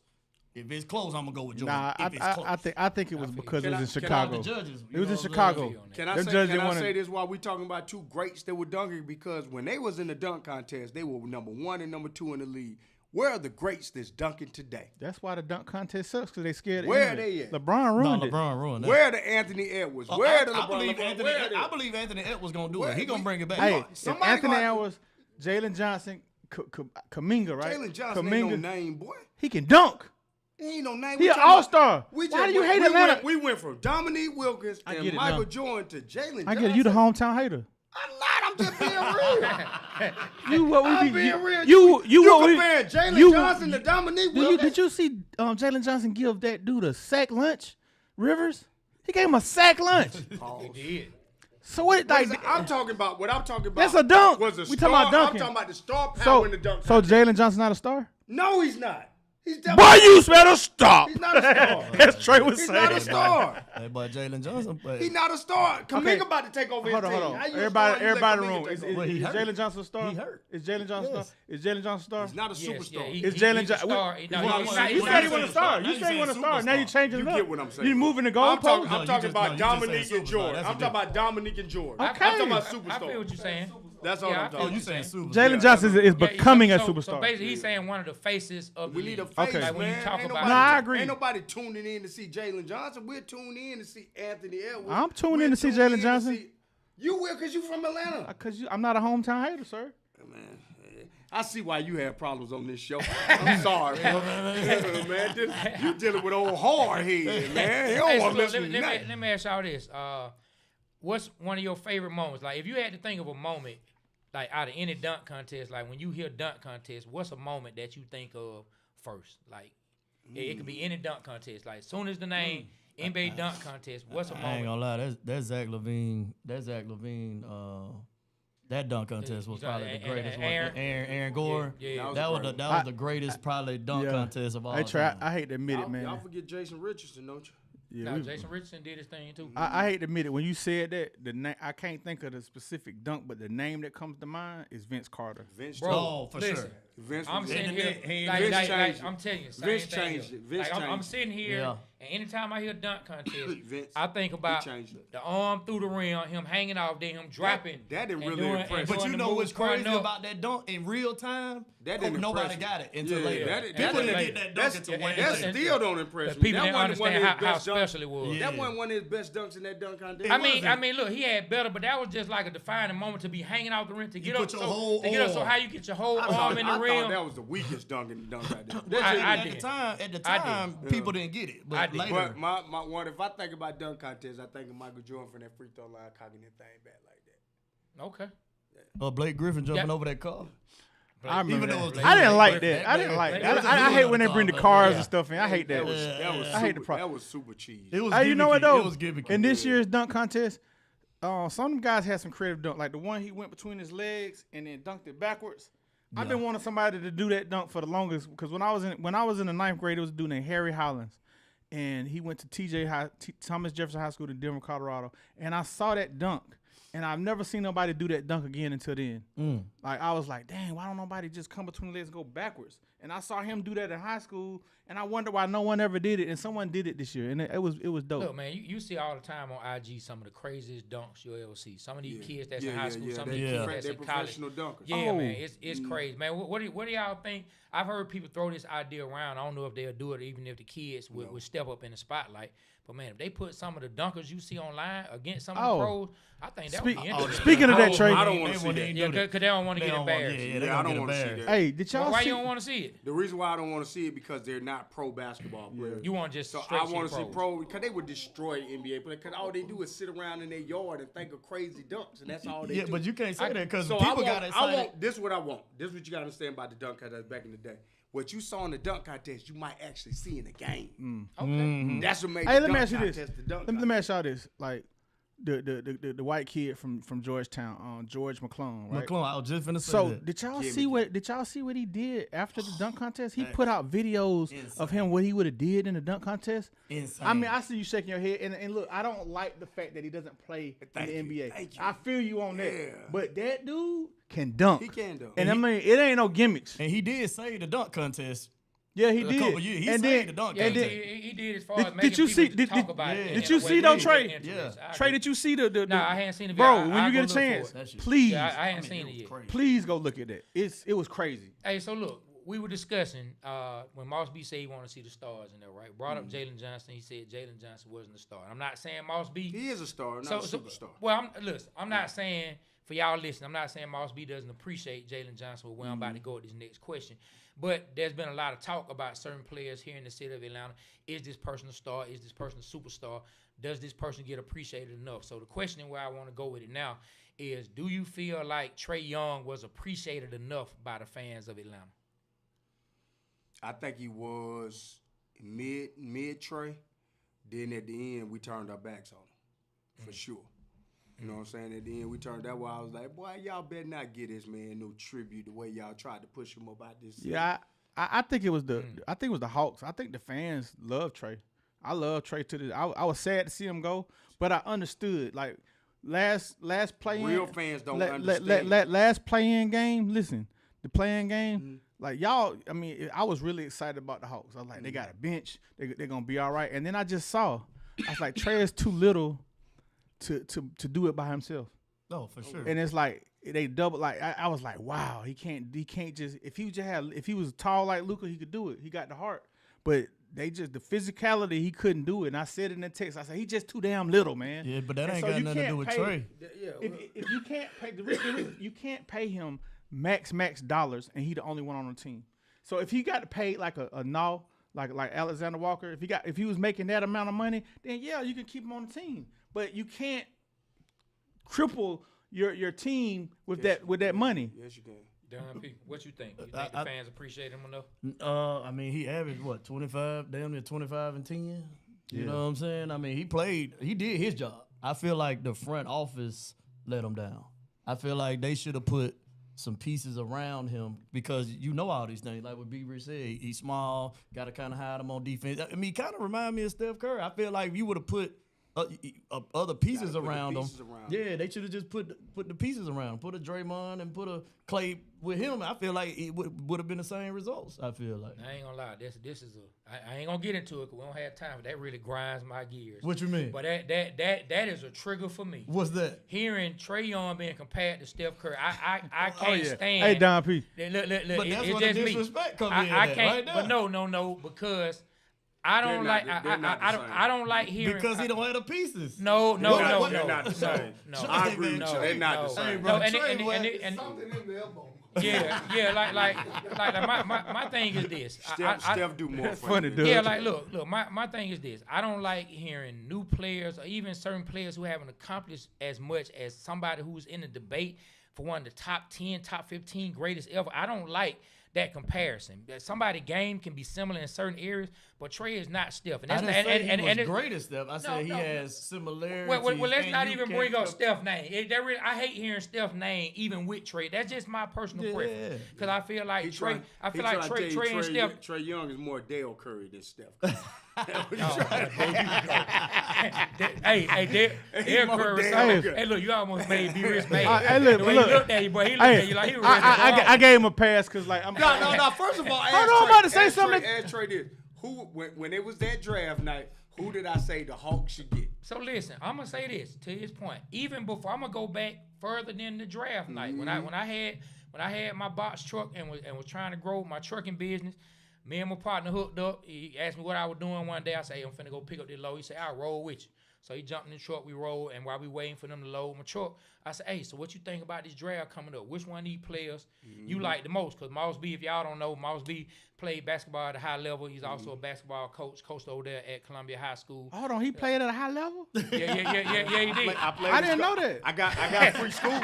If it's close, I'm gonna go with Jordan. Nah, if it's close. I think it was because it was in Shout out Chicago. the judges. It was in You know, Chicago. Can I Them say, judges can didn't I wanna- say this while we talking about two greats that were dunking? Because when they was in the dunk contest, they were number 1 and number 2 in the league. Where are the greats that's dunking today? That's why the dunk contest sucks because they scared. of Where internet. they at? LeBron ruined it. LeBron ruined that. Where are the Anthony Edwards? Oh, Where are the I LeBron? believe LeBron? Anthony. Where are they? I believe Anthony Edwards gonna do Where- it. He gonna bring it back. Hey, if Somebody Anthony gonna- Edwards, Jalen Johnson, Kaminga, right? Jalen Johnson Kuminga, ain't no name, boy. He can dunk. He ain't no name. He We an talking about- all-star. we Why just do you went- hate we Atlanta? We went from Dominique Wilkins I and get it Michael now. Jordan to Jalen Johnson. I get it. You the hometown hater. I'm not. I'm just being real. You what we I'm be? being real. You what we? comparing Jalen you- Johnson to Dominique Did you, Wilkins? did you see Jalen Johnson give that dude a sack lunch? Rivers? He gave him a sack lunch. He did. So what? Like, I'm talking about what I'm talking about. That's a dunk. Was a We star. talking about dunking. I'm talking about the star power so in the dunk. so Jalen Johnson not a star? No, he's not. He's Boy, definitely. you better stop. He's not a star. As Trey was He's saying. not a star. That boy Jalen Johnson. But He's not a star. Kaminga Okay. about to take over Hold his on, team. hold How on. you a star and Everybody in you the let room. Kaminga Is take over? Well, he hurt. Jalen Johnson a star? He hurt. Is Jalen Johnson a Yes. star? Is Jalen Johnson a star? He's not a Yes, superstar. yeah, Is Jalen he's a Jo- star. what- No, Well, he's well, not- You he's said not he a was a superstar. star. Now You you said he was a saying star. Now you superstar. changing it You up. get what I'm saying. You moving the I'm talking, goalpost. I'm you talking just- about no, you just Dominique saying and superstar. Jordan. That's I'm a talking about Dominique and Jordan. Okay. I'm talking about I feel superstar. what you're saying. That's all Yeah, I'm I feel talking Oh, you about. saying super? Jalen Johnson is Yeah, becoming a so superstar. basically, he's saying one of the faces of the We need a league. face, Okay. Like when you man. talk Ain't about- nobody, No, I agree. Ain't nobody tuning in to see Jalen Johnson. We're tuning in to see Anthony Edwards. I'm tuning in We're to see tuning Jalen in Johnson. see- You will because you from Atlanta. Because I'm not a hometown hater, sir. Man, I see why you have problems on this show. I'm sorry, man. You dealing with old hard head, man. He don't Hey, so want to look, listen to nothing. let me ask y'all this. What's one of your favorite moments? Like, if you had to think of a moment, like out of any dunk contest, like when you hear dunk contest, what's a moment that you think of first? Like, it could be any dunk contest. Like, soon as the name NBA dunk contest, what's a I ain't moment? gonna lie. That's Zach Levine. That dunk contest was You probably got the greatest one. Aaron? Aaron Gore. Yeah. That was the greatest probably dunk Yeah. contest of all Hey, Trey, time. I hate to admit it, Y'all man. forget Jason Richardson, don't you? Yeah, No, we- Jason Richardson did his thing too. I hate to admit it. When you said that, I can't think of the specific dunk, but the name that comes to mind is Vince Carter. Vince. Bro, Oh, for listen, sure. Vince I'm was- sitting And here, he- like, Vince like, changed it. I'm telling you, same Vince thing changed here. it. Vince Like, I'm changed it. sitting here, Yeah. and anytime I hear dunk contest, Vince, I think about he changed it. the arm through the rim, him hanging off, then him dropping. that didn't and really doing- impress and me. But doing you the know what's moves going crazy up. about that dunk in real time? That didn't Nobody impress me. got it until Yeah, later. that- People that didn't didn't- get that dunk that's- until way That later. still don't impress The me. people That didn't wasn't one of understand his how best dunks. special it was. Yeah. That wasn't one of his best dunks in that dunk contest. I mean, look, he had better, but that was just like a defining moment to be hanging out the rim to get put up. your whole So arm. how you get your whole I arm in the thought rim? that was the weakest dunk in the dunk contest. I At did. the time, I did. people didn't get it. I But did. later, But my one, if I think about dunk contests, I think of Michael Jordan from that free throw line cocking that thing back like that. Okay. Blake Griffin jumping Yeah. over that car. I remember Even though that. it was- I didn't like Blake- that. I didn't like Blake- that. Blake- I hate when they bring the cars Yeah. and stuff in. I hate that. That was I hate the super, pro- that was super cheese. It was Hey, you know what gimmicky. though? It was gimmicky. In this year's dunk contest, some of them guys had some creative dunk. Like the one he went between his legs and then dunked it backwards. I've been wanting somebody to do that dunk for the longest because when I was in the ninth grade, it was a dude named Harry Hollins, and he went to Thomas Jefferson High School in Denver, Colorado, and I saw that dunk. And I've never seen nobody do that dunk again until then. Like, I was like, dang, why don't nobody just come between the legs and go backwards? And I saw him do that in high school, and I wonder why no one ever did it. And someone did it this year, and it was dope. Look, man, you see all the time on IG some of the craziest dunks you'll ever see. Some of these kids that's in high school, some of these kids that's They're in college. professional dunkers. Yeah, Oh. man, it's crazy, man. What do y'all think? I've heard people throw this idea around. I don't know if they'll do it, even if the kids would step up in the spotlight. But man, if they put some of the dunkers you see online against some of the pros, I think that would be interesting. Speaking of that, Trey, I don't want to see that. Yeah, because they don't want to get embarrassed. Yeah, I don't want to see that. hey, did y'all Why see? you don't want to see it? The reason why I don't want to see it because they're not pro basketball players. You want just So straight I want to see pros. pro because they would destroy NBA players because all they do is sit around in their yard and think of crazy dunks and that's all they do. Yeah, but you can't say that because So people got I excited. want this is what I want. This is what you got to understand about the dunk contest back in the day. What you saw in the dunk contest, you might actually see in the game. Okay. That's what made Hey, the let me dunk ask you this. contest the dunk Let me ask y'all this. Like the white kid from Georgetown, George McClung, right? McClung, I was just finna say So that. did y'all Jimmy see what he did after the dunk contest? He put out videos of him what he would have did in the dunk contest. Insane. I mean, I see you shaking your head, and look, I don't like the fact that he doesn't play Thank in the you, NBA. thank you. I feel you on that, Yeah. but that dude can dunk. He can dunk. and I mean, it ain't no gimmicks. And he did say the dunk contest Yeah, he A did. couple years. He and saved then, the dunk and contest. then, He did as far as Did making you see- people did- talk about it. did you see though, Trey? Trey, did you see the Nah, I hadn't seen the bro, video. when I'll you go get a look for chance, it. That shit- please, Yeah, I hadn't seen it yet. crazy. please go look at that. It was crazy. Hey, so look, we were discussing when Moss B said he wanted to see the stars in there, right? Brought up Jalen Johnson. He said Jalen Johnson wasn't a star. I'm not saying Moss B. He is a star, not a superstar. Well, I'm not saying for y'all listening. I'm not saying Moss B doesn't appreciate Jalen Johnson. Where I'm about to go with this next question, but there's been a lot of talk about certain players here in the city of Atlanta. Is this person a star? Is this person a superstar? Does this person get appreciated enough? So the question where I want to go with it now is: do you feel like Trey Young was appreciated enough by the fans of Atlanta? I think he was mid Trey. Then at the end, we turned our backs on him, for sure. You know what I'm saying? At the end, we turned that way. I was like, boy, y'all better not get this man no tribute the way y'all tried to push him up out this season. Yeah, I think it was the Hawks. I think the fans love Trey. I love Trey to the. I was sad to see him go, but I understood. Like last play-in, Real fans don't understand. Last play-in game. Listen, the play-in game. Like y'all, I mean, I was really excited about the Hawks. I was like, they got a bench. They're gonna be all right. And then I just saw, I was like, Trey is too little to do it by himself. Oh, for sure. And it's like they double. Like I was like, wow, he can't just if he was tall like Luka, he could do it. He got the heart, but the physicality he couldn't do it. And I said in the text, I said he's just too damn little, man. Yeah, but that And ain't so got you nothing to can't do with pay- Trey. If you can't pay the reason you can't pay him max dollars, and he the only one on the team. So if he got to pay like a no, like Alexander Walker, if he was making that amount of money, then yeah, you can keep him on the team. But you can't cripple your team with that money. Yes, you can. Don P, what you think? You think the fans appreciate him enough? I mean, he averaged what, 25, damn near 25 and 10. You know what I'm saying? I mean, he did his job. I feel like the front office let him down. I feel like they should have put some pieces around him because you know all these things. Like what B. Rich said, he's small, got to kind of hide him on defense. I mean, he kind of remind me of Steph Curry. I feel like if you would have put other pieces around him. Yeah, they should have just put the pieces around him. Put a Draymond and put a Clay with him. I feel like it would have been the same results. I feel like. I ain't gonna lie. This is I ain't gonna get into it because we don't have time. But that really grinds my gears. What you mean? But that is a trigger for me. What's that? Hearing Trey Young being compared to Steph Curry, I can't stand. Hey, Don P. Look, But that's it's where the just me. disrespect comes in I at, can't. right there. But no, because I don't like. I don't like hearing Because he don't have the pieces. No. They're not the same. No. I agree with you. No. They're not the same. Hey, bro, No, Trey, and Something in the elbow. yeah, like my thing is this. Steph do more Funny, for dude. Yeah, like look, my thing is this. I don't like hearing new players or even certain players who haven't accomplished as much as somebody who's in the debate for one of the top 10, top 15 greatest ever. I don't like that comparison. That somebody's game can be similar in certain areas, but Trey is not Steph. And I that's didn't say and, he and, was and greatest Steph. I said he has similarities. well, let's and not you even can't bring up compare- Steph's name. I hate hearing Steph's name even with Trey. That's just my personal preference. Because I feel like Trey Trey and Steph. Trey Young is more Dale Curry than Steph. Hey, Dale Curry. Hey, look, you almost made B. Rich mad. Hey, look, The way he looked at you, boy, he looked at you like he was ready to go I off. gave him a pass because like I'm. No. First of all, Hold on, I'm about to say something. Ask Trey this. Who, when it was that draft night, who did I say the Hawks should get? So listen, I'm gonna say this to his point. Even before I'm gonna go back further than the draft night when I had my box truck and was trying to grow my trucking business. Me and my partner hooked up. He asked me what I was doing one day. I said, hey, I'm finna go pick up this load. He said, I'll roll with you. So he jumped in the truck, we rolled, and while we waiting for them to load my truck, I said, hey, so what you think about this draft coming up? Which one of these players you like the most? Because Moss B, if y'all don't know, Moss B played basketball at a high level. He's also a basketball coached over there at Columbia High School. Hold on, he played at a high level. Yeah, he did. I didn't know that. I got free school.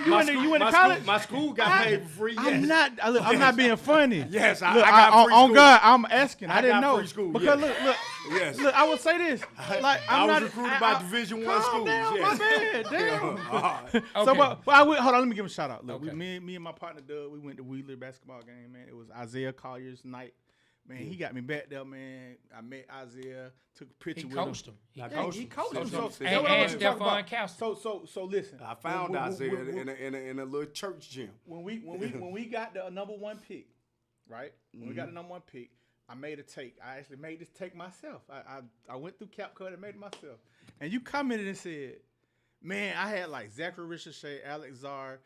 You went to college? My school got paid for free. Yes. I'm not being funny. Yes, I Look, got free on school. God, I'm asking. I didn't got know free school, because yes. Yes. look. I would say this. Like I I'm was not recruited by Division I calm schools. down, Yes. my bad. Damn. Okay. So, but I will, hold on. Let me give him a shout out. Look, Okay. me and my partner Doug, we went to Wheeler basketball game. Man, it was Isaiah Collier's night. Man, he got me back there, man. I met Isaiah, took a picture He with coached him. He coached him. coached him. that's what I want And to talk about. Stephon Castle. So listen. I found Isaiah in a little church gym. when we got the number one pick, right? When we got the number 1 pick, I made a take. I actually made this take myself. I went through CapCut and made it myself. And you commented and said, man, I had like Zachary Ricochet, Alex Zard,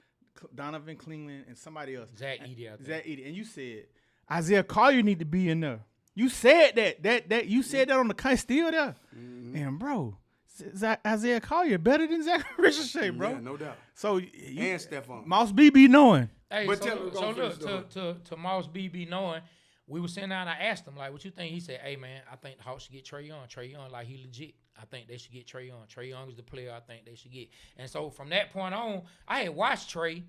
Donovan Cleveland, and somebody else. Zach Edey, I think. Zach Edey. And you said, Isaiah Collier need to be in there. You said that. You said that on the cut, still there. And, bro, Isaiah Collier better than Zachary Ricochet, bro. Yeah, no doubt. So And Stephon. Mouse BB knowing. Hey, But so look, to Mouse BB knowing, we were sitting down and I asked him, like, what you think? He said, hey, man, I think the Hawks should get Trey Young. Trey Young, like, he legit. I think they should get Trey Young. Trey Young is the player I think they should get. And so from that point on, I had watched Trey,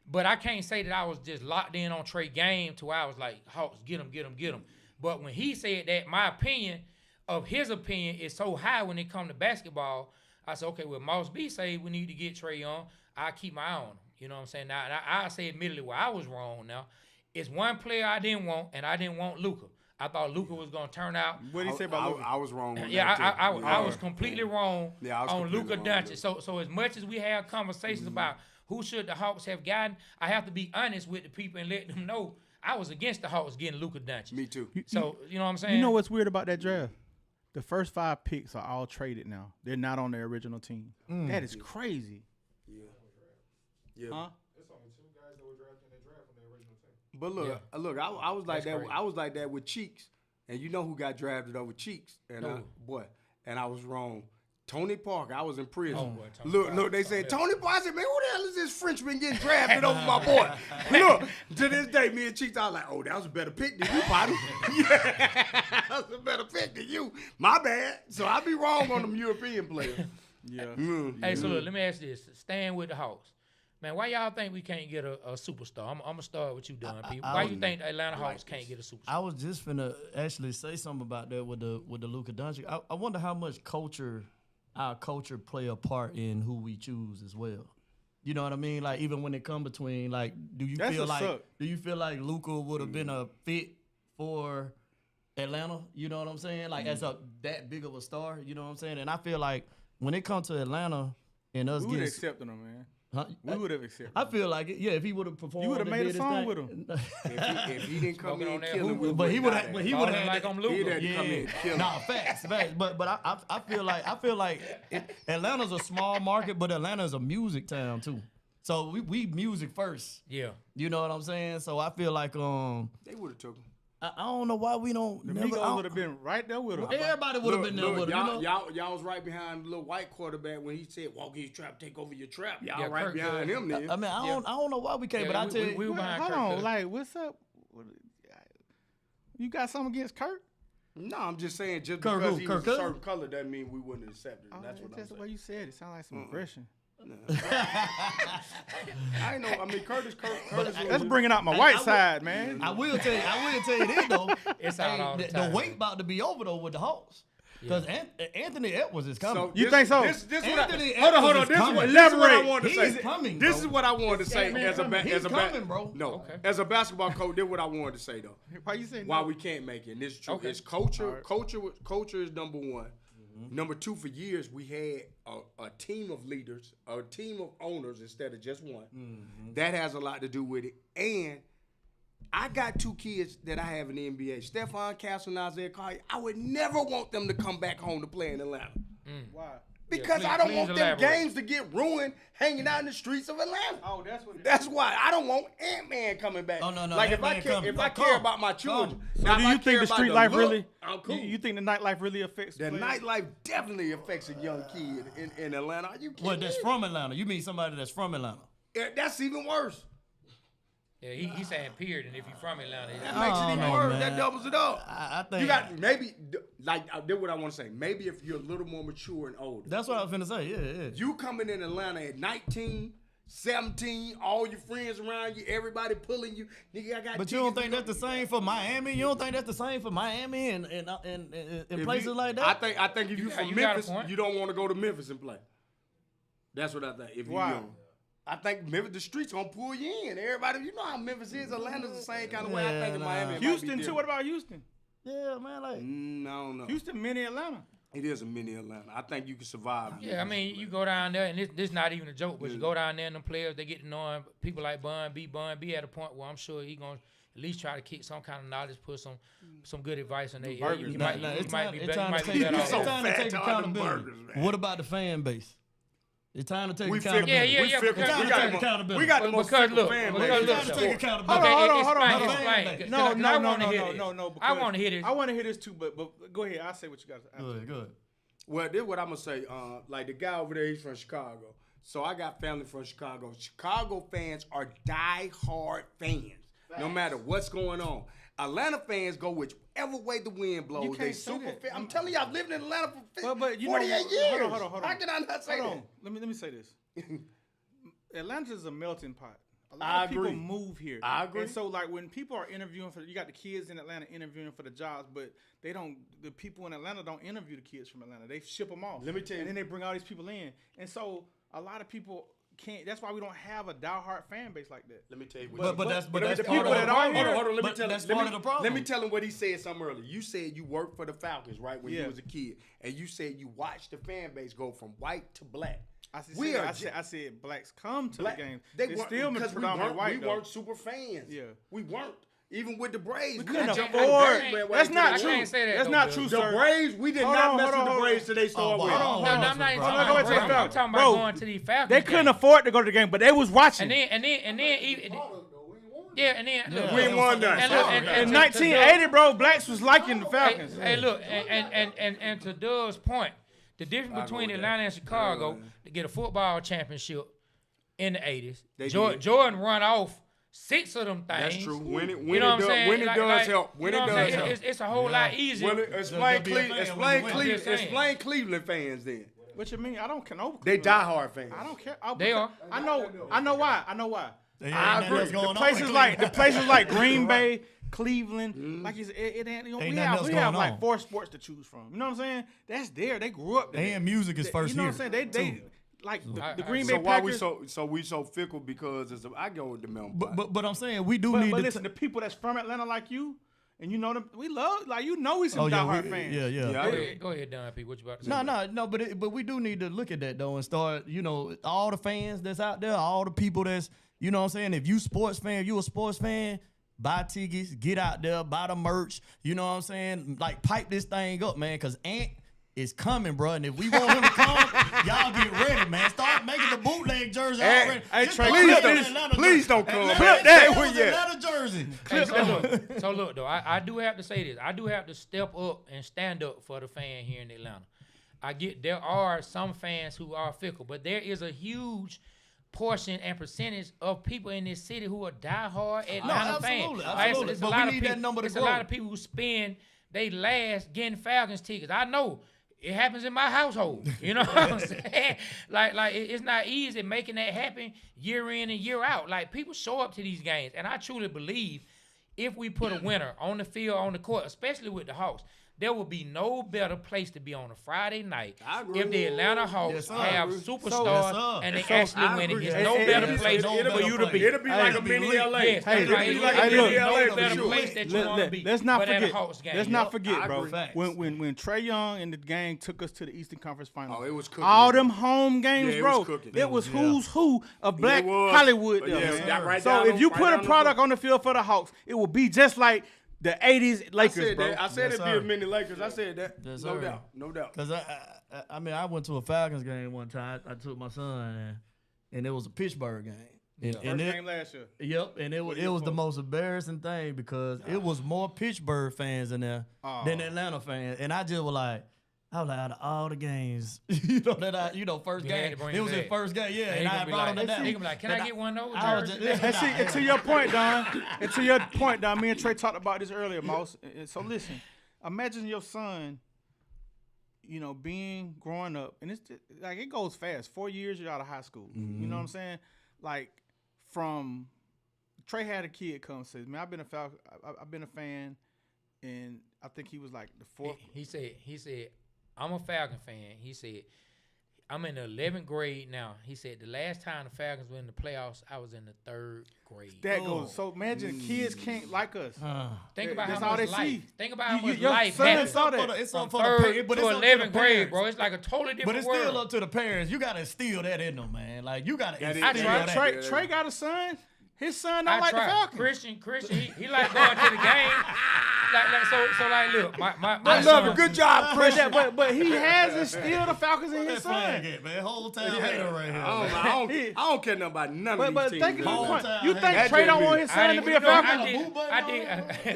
but I can't say that I was just locked in on Trey game to where I was like, Hawks, get him. But when he said that, my opinion of his opinion is so high when it comes to basketball, I said, okay, well, Mouse B say we need to get Trey Young. I keep my eye on him. You know what I'm saying? Now, I say admittedly where I was wrong now. It's one player I didn't want, and I didn't want Luka. I thought Luka was going to turn out. What did he say about Luka? I was wrong on Yeah, that too. I was completely wrong Yeah, I was on completely Luka wrong, Doncic. So as much as we have conversations about who should the Hawks have gotten, I have to be honest with the people and let them know I was against the Hawks getting Luka Doncic. Me too. So, you know what I'm saying? You know what's weird about that draft? The first 5 picks are all traded now. They're not on their original team. That is crazy. Yeah. Huh? There's only 2 guys that were drafted in the draft from the original team. But look, I was like That's that. crazy. I was like that with Cheeks, and you know who got drafted over Cheeks? And I was wrong. Tony Parker. I was in prison. Oh, boy, Tony look, they said Tony Parker. I said, man, who the hell is this Frenchman getting drafted over my boy? Look, to this day, me and Cheeks, I was like, oh, that was a better pick than you, Potter. Yeah, that was a better pick than you. My bad. So I be wrong on them European players. Yeah. Hey, so look, let me ask you this. Staying with the Hawks. Man, why y'all think we can't get a superstar? I'm going to start with you, Don P. Why you think the Atlanta Hawks can't get a superstar? I was just finna actually say something about that with the Luka Doncic. I wonder how much our culture play a part in who we choose as well. You know what I mean? Like even when it come between like, do you feel like Luka would have been a fit for Atlanta? You know what I'm saying? Like as that big of a star. You know what I'm saying? And I feel like when it comes to Atlanta and us We would getting have accepted him, man. Huh? We would have accepted I feel like it. Yeah, if he would have performed, You would have and made a did his song thing- with him. If he didn't come Smoking in on and that kill him, hookah. But he would have. have. But he would have like I'm Luka. He'd have to come in and kill him. Nah, facts. But I feel like Atlanta's a small market, but Atlanta's a music town too. So we music first. Yeah. You know what I'm saying? So I feel like They would have took him. I don't know why we don't. The never, I Migos don't- would have been right there with him. Everybody would have been there with him. You know? Y'all was right behind the little white quarterback when he said, "Walk in your trap, take over your trap." Y'all Yeah, right Kirk behind him then. I mean, I don't know why we can't. Yeah, but I tell you, we were behind Hold Kirk on, Cousins. like, what's up? You got something against Kurt? No, I'm just saying, just Kirk because who? he Kirk was a Cousins? certain color doesn't mean we wouldn't accept it. That's what I'm That's the way saying. you said it. Sound like some aggression. I know. I mean, Curtis. That's bringing out my white side, man. I will tell you this though. It's out all the time. The wait about to be over though with the Hawks. Because Anthony Edwards is coming. You think so? This Anthony hold on. Edwards is This is coming. what I Elaborate. wanted to say. He's coming, This bro. is what I wanted to say man as a coming. He's coming, bro. No, Okay. as a basketball coach, this is what I wanted to say though. Why you saying Why no? we can't make it. And this is true. Okay. It's culture. Right. Culture is number one. Number two, for years we had a team of leaders, a team of owners instead of just one. That has a lot to do with it. And I got 2 kids that I have in the NBA, Stephon Castle and Isaiah Collier. I would never want them to come back home to play in Atlanta. Why? Because please- I don't please want them elaborate. games to get ruined hanging out in the streets of Atlanta. Oh, that's what it is. That's why I don't want Ant-Man coming back. Oh, no, Like if I Ant-Man care, coming. if I No, care come. about my children. Come. So now, do if I you care think the about street life look, really? I'm cool. You think the nightlife really affects The players? nightlife definitely affects a young kid in Atlanta. Are you kidding What? That's me? from Atlanta. You mean somebody that's from Atlanta? Yeah, that's even worse. Yeah, he's saying period, and if you're from Atlanta, That it's- makes it Oh, even no, worse. man. That doubles it up. I think You got maybe like that's what I want to say. Maybe if you're a little more mature and older, That's what I was finna say. Yeah. you coming in Atlanta at 19, 17, all your friends around you, everybody pulling you. Nigga, I got. But you don't tickets, think that's the same for Miami? You don't think that's the same for Miami and If places you- like that? I think if you from you got a Memphis, point. you don't want to go to Memphis and play. That's what I think. If you Why? young. I think Memphis, the streets gonna pull you in. Everybody, you know how Memphis is. Atlanta's the same kind of way. I think in Yeah, Miami. nah. it might be Houston too. different. What about Houston? Yeah, man. Like I don't know. Houston, mini Atlanta. It is a mini Atlanta. I think you can survive. yeah, I mean, you go down there, and this not even a joke, but you go down there and them players, they get to know him. People like Bun B at a point where I'm sure he gonna at least try to kick some kind of knowledge, put some good advice in there. burgers, You man. might It's be time better. to You might be take better it's off. time to fat take to all them accountability. burgers, man. What about the fan base? It's time to take We accountability. Yeah, we fickle. because- We got the accountability. we got the most Because fickle look, fan because base. look, It's time to take accountability. Hold on, Okay, hold on. explain. Fan No, I no, wanna hear this. no. I want to hear this. I want to hear this too, but go ahead. I'll say what you got to say. Good. Well, this is what I'm gonna say. Like the guy over there, he's from Chicago. So I got family from Chicago. Chicago fans are die-hard fans, no matter what's going on. Atlanta fans go whichever way the wind blows. You can't They say super that. fan. I'm telling you, I've lived in Atlanta for But you 48 know, years. Hold on. How can I not say Hold that? on. Let me say this. Atlanta is a melting pot. A lot I of people agree. move here. I agree. And so, like, when people are interviewing you got the kids in Atlanta interviewing for the jobs, but the people in Atlanta don't interview the kids from Atlanta. They ship them off. Let me tell you. And then they bring all these people in. And so, a lot of people can't. That's why we don't have a diehard fan base like that. Let me tell you. But that's the part of people the that are problem. here. Hold on. Let me But tell that's let part me- of the problem. Let me tell him what he said something earlier. You said you worked for the Falcons, right, when Yeah. you was a kid, and you said you watched the fan base go from white to black. I said blacks come to Black, the game. they It's weren't still because we predominantly white. we though. weren't super fans. Yeah. We weren't. Even with the Braves, we couldn't jumped afford- the Braves, man, That's way not to I the true. can't say that, That's though, not Bill. true, The sir. Braves, we did Hold not on, mess hold with on, the hold Braves till they started wow. winning. Hold No, on, I'm not even bro. talking Go about ahead, Braves. Trey. I'm talking Bro, about going to these Falcons. They couldn't games. afford to go to the game, but they was watching. And then even look. We ain't won that. And look, Sorry. and In to 1980, bro, blacks was liking the Falcons. Hey, look, and to Doug's point, the difference between Atlanta and Chicago to get a football championship in the 80s, They did. Jordan run off 6 of them things. That's true. When it You know what I'm saying? when it does help. When you it know what I'm does saying? help. It's a whole lot easier. Well, explain be a fan when you win. explain Cleveland fans then. What you mean? I don't know. They diehard fans. I don't care. They are. I know why. There ain't I nothing agree. else going on Places in like Cleveland. Green Bay, Cleveland, like it ain't. Ain't We nothing have else like going on. 4 sports to choose from. You know what I'm saying? That's there. They grew up there. And music is first You know year. what I'm saying? They like the Green Bay So why we Packers. so fickle because I go with the Melon. But I'm saying we do But need to. listen, the people that's from Atlanta like you, and you know them, we love we some Oh yeah, diehard fans. yeah. Go ahead, Don P. What you about to say? No, but we do need to look at that though and start, all the fans that's out there, all the people that's, you know what I'm saying, if you a sports fan, buy tickets, get out there, buy the merch, you know what I'm saying, like pipe this thing up, man, because Ant is coming, bro, and if we want him to come, y'all get ready, man. Start making the bootleg jersey already. hey, Just Trey, put please an don't- Atlanta please jersey. don't come. Atlanta- Clip that Atlanta one yet. Atlanta jersey. Hey, so look though, I do have to say this. I do have to step up and stand up for the fan here in Atlanta. I get there are some fans who are fickle, but there is a huge portion and percentage of people in this city who are diehard Atlanta fans. absolutely. It's a But lot we of need people, that number to it's a grow. lot of people who spend they last getting Falcons tickets. I know. It happens in my household. You know what I'm saying? Like it's not easy making that happen year in and year out. Like people show up to these games, and I truly believe if we put a winner on the field, on the court, especially with the Hawks, there will be no better place to be on a Friday night I agree. if the Atlanta Hawks Yes, sir. have I agree. superstars Yes, sir. and they So, actually I win it. agree. There's no It- better it- place it'll for you to be. It'll be like a It'll be mini lit. LA. Yes, Hey, that's right. it'll be There's like a mini no LA better for sure. place that you want to be. Let's not but at a forget. Hawks game. Let's not Yup. forget, I bro. agree. Facts. When Trey Young and the gang took us to the Eastern Conference Finals, Oh, it was cooking. all them home games, Yeah, it bro. was cooking. It was Yeah. who's who of Black was. Hollywood. Yeah, there, man. that right so down if on- you right put down a on product the- on the field for the Hawks, it will be just like the '80s Lakers, I said bro. that. I said Yes, it'd be sir. a mini Lakers. I said that. Yes, no sir. doubt. No doubt. Cause I mean I went to a Falcons game one time. I took my son and it was a Pittsburgh game. And, First and it, game last year. Yep, and it was the most embarrassing thing because it was more Pittsburgh fans in there than Atlanta fans, and I just was like, out of all the games, first You game, had to bring it was it his back. first game, yeah, And and he I gonna be brought like, him to that. he gonna be like, can I get one of those I was jerseys? just- And see, and to your point, Don, me and Trey talked about this earlier, Moss. So listen, imagine your son, growing up, and it's just, like it goes fast. 4 years, you're out of high school. You know what I'm saying? Like from Trey had a kid come says, man, I've been a fan, and I think he was like the fourth. He said, I'm a Falcon fan. He said, I'm in the 11th grade now. He said, the last time the Falcons were in the playoffs, I was in the 3rd grade. That goes. So imagine kids can't like us. Think about That's how all much they life. see. Think about how much Your life son happens saw that. It's from up for the 3rd but to it's up 11th the grade, parents. bro. It's like a totally different But it's world. still up to the parents. You gotta instill that in them, man. Like you gotta That is- instill I that. tried. Trey got a son. His son don't like the Falcons. Christian, he like going to the game. Like, look, my I love it. Good job, Chris. But he has instilled the Falcons in his son. Man, whole time hater right here. I don't care nothing about none of But these think teams. of the point. time. You think Trey don't want his son to be a Falcon?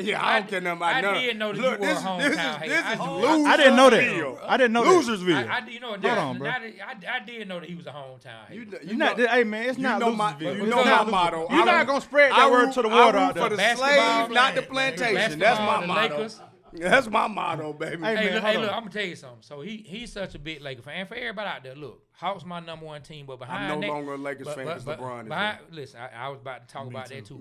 Yeah, I don't care nothing about none. I did know that Look, you were a hometown hater. this is I I didn't know that. Losersville. I didn't know that. Losersville. you know what? Hold on, bro. I did know that he was a hometown hater. You know, Hey man, it's not know my- Losersville. you It's know not my Losersville. motto. You're not gonna spread that word to the world out for there. the Basketball, slave, not the plantation. That's my the motto. Lakers. That's my motto, baby. Hey, man, Look, hold I'm on. gonna tell you something. So he's such a big Laker fan. And for everybody out there, look, Hawks my number one team, but behind I'm no that, longer a Lakers fan because LeBron is behind, there. listen, I was about to talk about that too.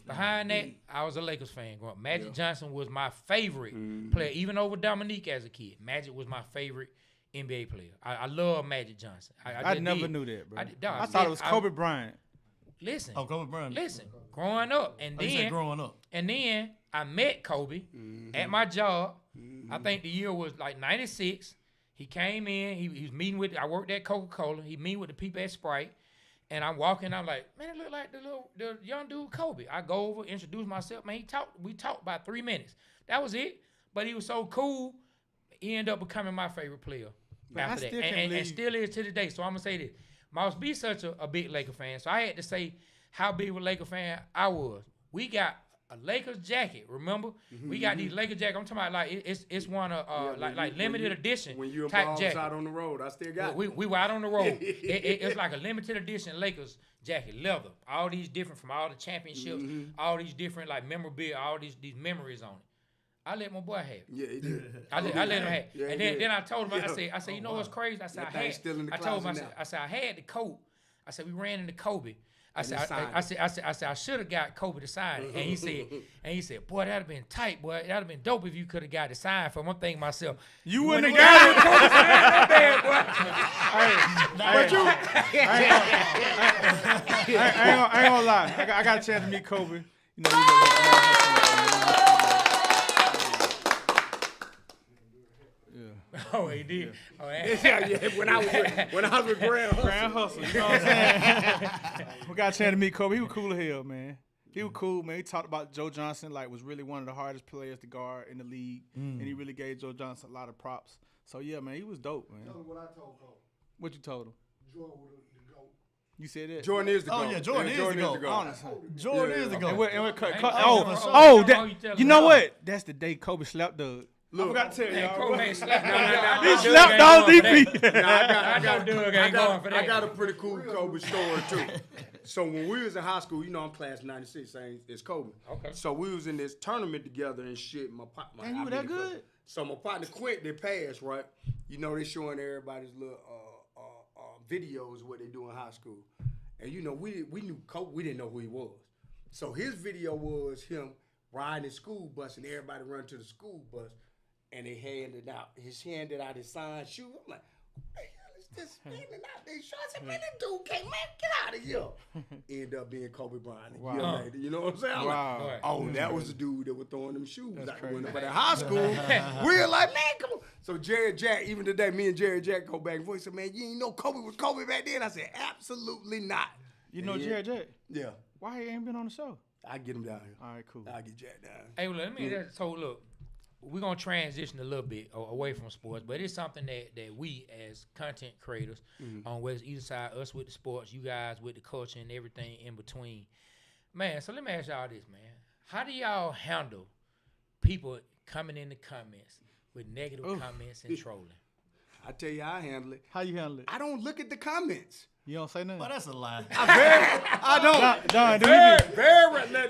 Behind that, I was a Lakers fan growing up. Magic Johnson was my favorite player, even over Dominique as a kid. Magic was my favorite NBA player. I love Magic Johnson. I never knew that, bro. I thought it was Kobe Bryant. Listen, Kobe Bryant. listen, growing up, and He said then growing up. I met Kobe at my job. I think the year was like 96. He came in. He was meeting with. I worked at Coca-Cola. He meeting with the people at Sprite, and I'm walking. I'm like, man, it look like the young dude Kobe. I go over, introduce myself. Man, we talked about 3 minutes. That was it. But he was so cool. He ended up becoming my favorite player after that, and still is to this day. So I'm gonna say this: Mouse be such a big Laker fan. So I had to say how big of a Laker fan I was. We got a Lakers jacket. Remember, we got these Lakers jackets. I'm talking about like it's one of like limited edition When you and type Bob was jacket. out on the road, I still got We were out on the road. It's like a limited edition Lakers jacket, leather. All these different from all the championships, all these different like memorabilia, all these memories on it. I let my boy have it. Yeah, he did. I let him have it. Yeah, And he did. then I told him, I said, you know what's crazy? I said, That thing's still in the I told him, closet now. I said, I had the coat. I said, we ran into Kobe. I he said, signed I should have got Kobe to sign it. And he said, boy, that'd have been tight, boy. That'd have been dope if you could have got it signed for him. I'm thinking myself, You wouldn't have got it. Kobe signed that bad, boy. I ain't gonna lie. I got a chance to meet Kobe. You know, he Oh, he did. Oh, Yeah, when I was with Graham Hustle. Grand hustle. You know what I'm saying? We got a chance to meet Kobe. He was cool as hell, man. He was cool, man. He talked about Joe Johnson, like, was really one of the hardest players to guard in the league. And he really gave Joe Johnson a lot of props. So, yeah, man, he was dope, man. Tell him what I told Cole. What you told him? Jordan was the GOAT. You said that? Jordan is the GOAT. Oh, yeah, Jordan is the GOAT. Honestly. Jordan is the And GOAT. you know what? That's the day Kobe slapped Doug. Look, I forgot to tell y'all. Kobe ain't slapped. He slapped Dog DP. I got a pretty cool Kobe story too. So when we was in high school, you know I'm class 96, same as Kobe. Okay. So we was in this tournament together and shit. Man, you were that good? So my partner quit. They passed, right? You know they showing everybody's little videos of what they do in high school, and you know we knew Kobe. We didn't know who he was. So his video was him riding his school bus and everybody run to the school bus. And they handed out his signed shoe. I'm like, what the hell is this handing out these shoes? I said, man, this dude can't, man, get out of here. End up being Kobe Bryant a year later. You know what I'm saying? I'm Wow. like, oh, that was the dude that was throwing them shoes out the window. But in high school, we were like, man, come on. So Jerry Jack, even today, me and Jerry Jack go back and forth. He said, man, you ain't know Kobe was Kobe back then? I said, absolutely not. You know Jared Jack? Yeah. Why he ain't been on the show? I get him down here. All right, cool. I get Jack down. Hey, well, let me. So look, we're gonna transition a little bit away from sports, but it's something that we as content creators, on whether it's either side, us with the sports, you guys with the culture and everything in between, man. So let me ask y'all this, man: how do y'all handle people coming in the comments with negative comments and trolling? I tell you how I handle it. How you handle it? I don't look at the comments. You don't say nothing? Well, that's a lie. I don't. Don,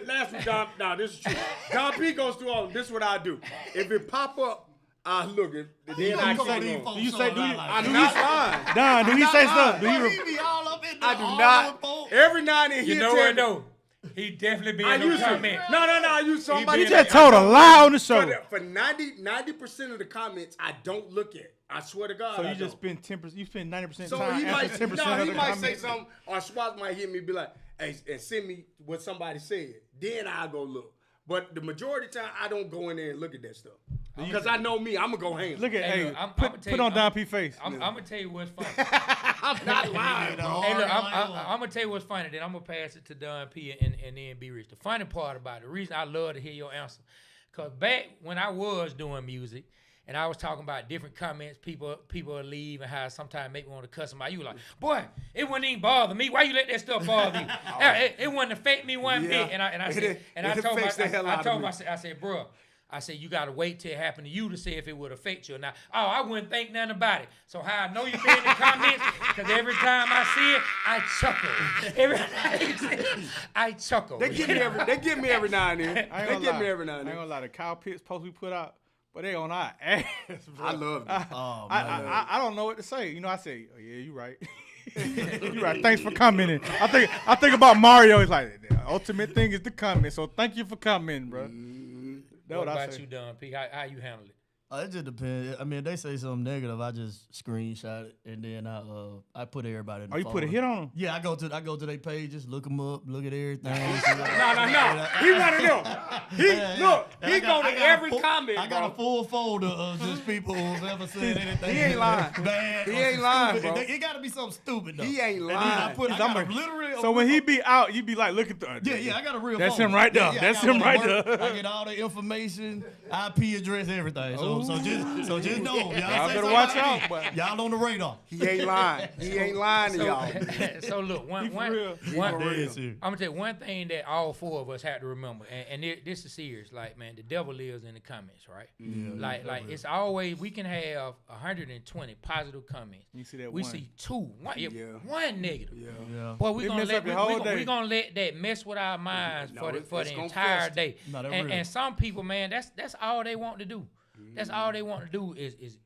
Last week, Don, no, this is true. Don P goes through all. This is what I do. If it pop up, I look at. Then I say, Do you say? I'm not lying. Don, do he say stuff? Do He you? be all up in I the do all not. over. Every now and then You he know tell what me. though? He definitely be I in the used to. comments. No. I use somebody. You just told a lie on the show. For 90% of the comments, I don't look at. I swear to God. So I you just don't. spend 10%. You spend 90% So time he might, after 10% of he the might say comments. something, or Swat might hit me and be like, hey, and send me what somebody said. Then I'll go look. But the majority of the time, I don't go in there and look at that stuff. Because I know me, I'm gonna go ham. Look at Hey, hey, look, I'm put tell you, on Don P face. I'm gonna tell you what's funny. I'm not lying, bro. Hey, look, I'm gonna tell you what's funny. Then I'm gonna pass it to Don P and then be rich. The funny part about it, the reason I love to hear your answer, cause back when I was doing music and I was talking about different comments people will leave and how sometimes make me want to cuss them out. You were like, boy, it wouldn't even bother me. Why you let that stuff bother you? It wouldn't affect me one bit. And I told myself, I said, bro. I said, you got to wait till it happened to you to see if it would affect you or not. Oh, I wouldn't think nothing about it. So how I know you been in the comments, because every time I see it, I chuckle. Every time you see it, I chuckle. They get me every now and then. They get me every now and I ain't then. gonna lie, the Kyle Pitts post we put out, but they on our ass, bro. I love it. I don't know what to say. You know, I say, oh yeah, you right. You right. Thanks for commenting. I think about Mario. It's like the ultimate thing is the comment. So thank you for commenting, bro. That's What I about say. you, Don P? How you handle it? It just depends. I mean, if they say something negative, I just screenshot it and then I put everybody in the Oh, you put a hit on them? Yeah, I go to their pages, look them up, look at everything. No. He one of them. He go to every comment. I got a full folder of just people who've ever said anything. He ain't lying. Bad. He or ain't lying, stupid. bro. It got to be something stupid though. He ain't And then lying. I got literally. So when he be out, you be like, look at the. Yeah, I got a real. That's folder. him right there. Yeah, I That's got him one right at work. there. I get all the information, IP address, everything. So just know, y'all Y'all say better something watch about out, me, boy. y'all on the radar. He ain't lying. He ain't lying to y'all. So look, for real. I'm Dead serious. gonna tell you one thing that all four of us have to remember, and this is serious. Like, man, the devil lives in the comments, right? Like it's always we can have 120 positive comments. You see that we one. see one negative. Yeah. Boy, we It gonna mess up let your whole day. we gonna let that mess with our minds No, for it's the gonna entire fester. day. No, that real. And some people, man, that's all they want to do. That's all they want to do is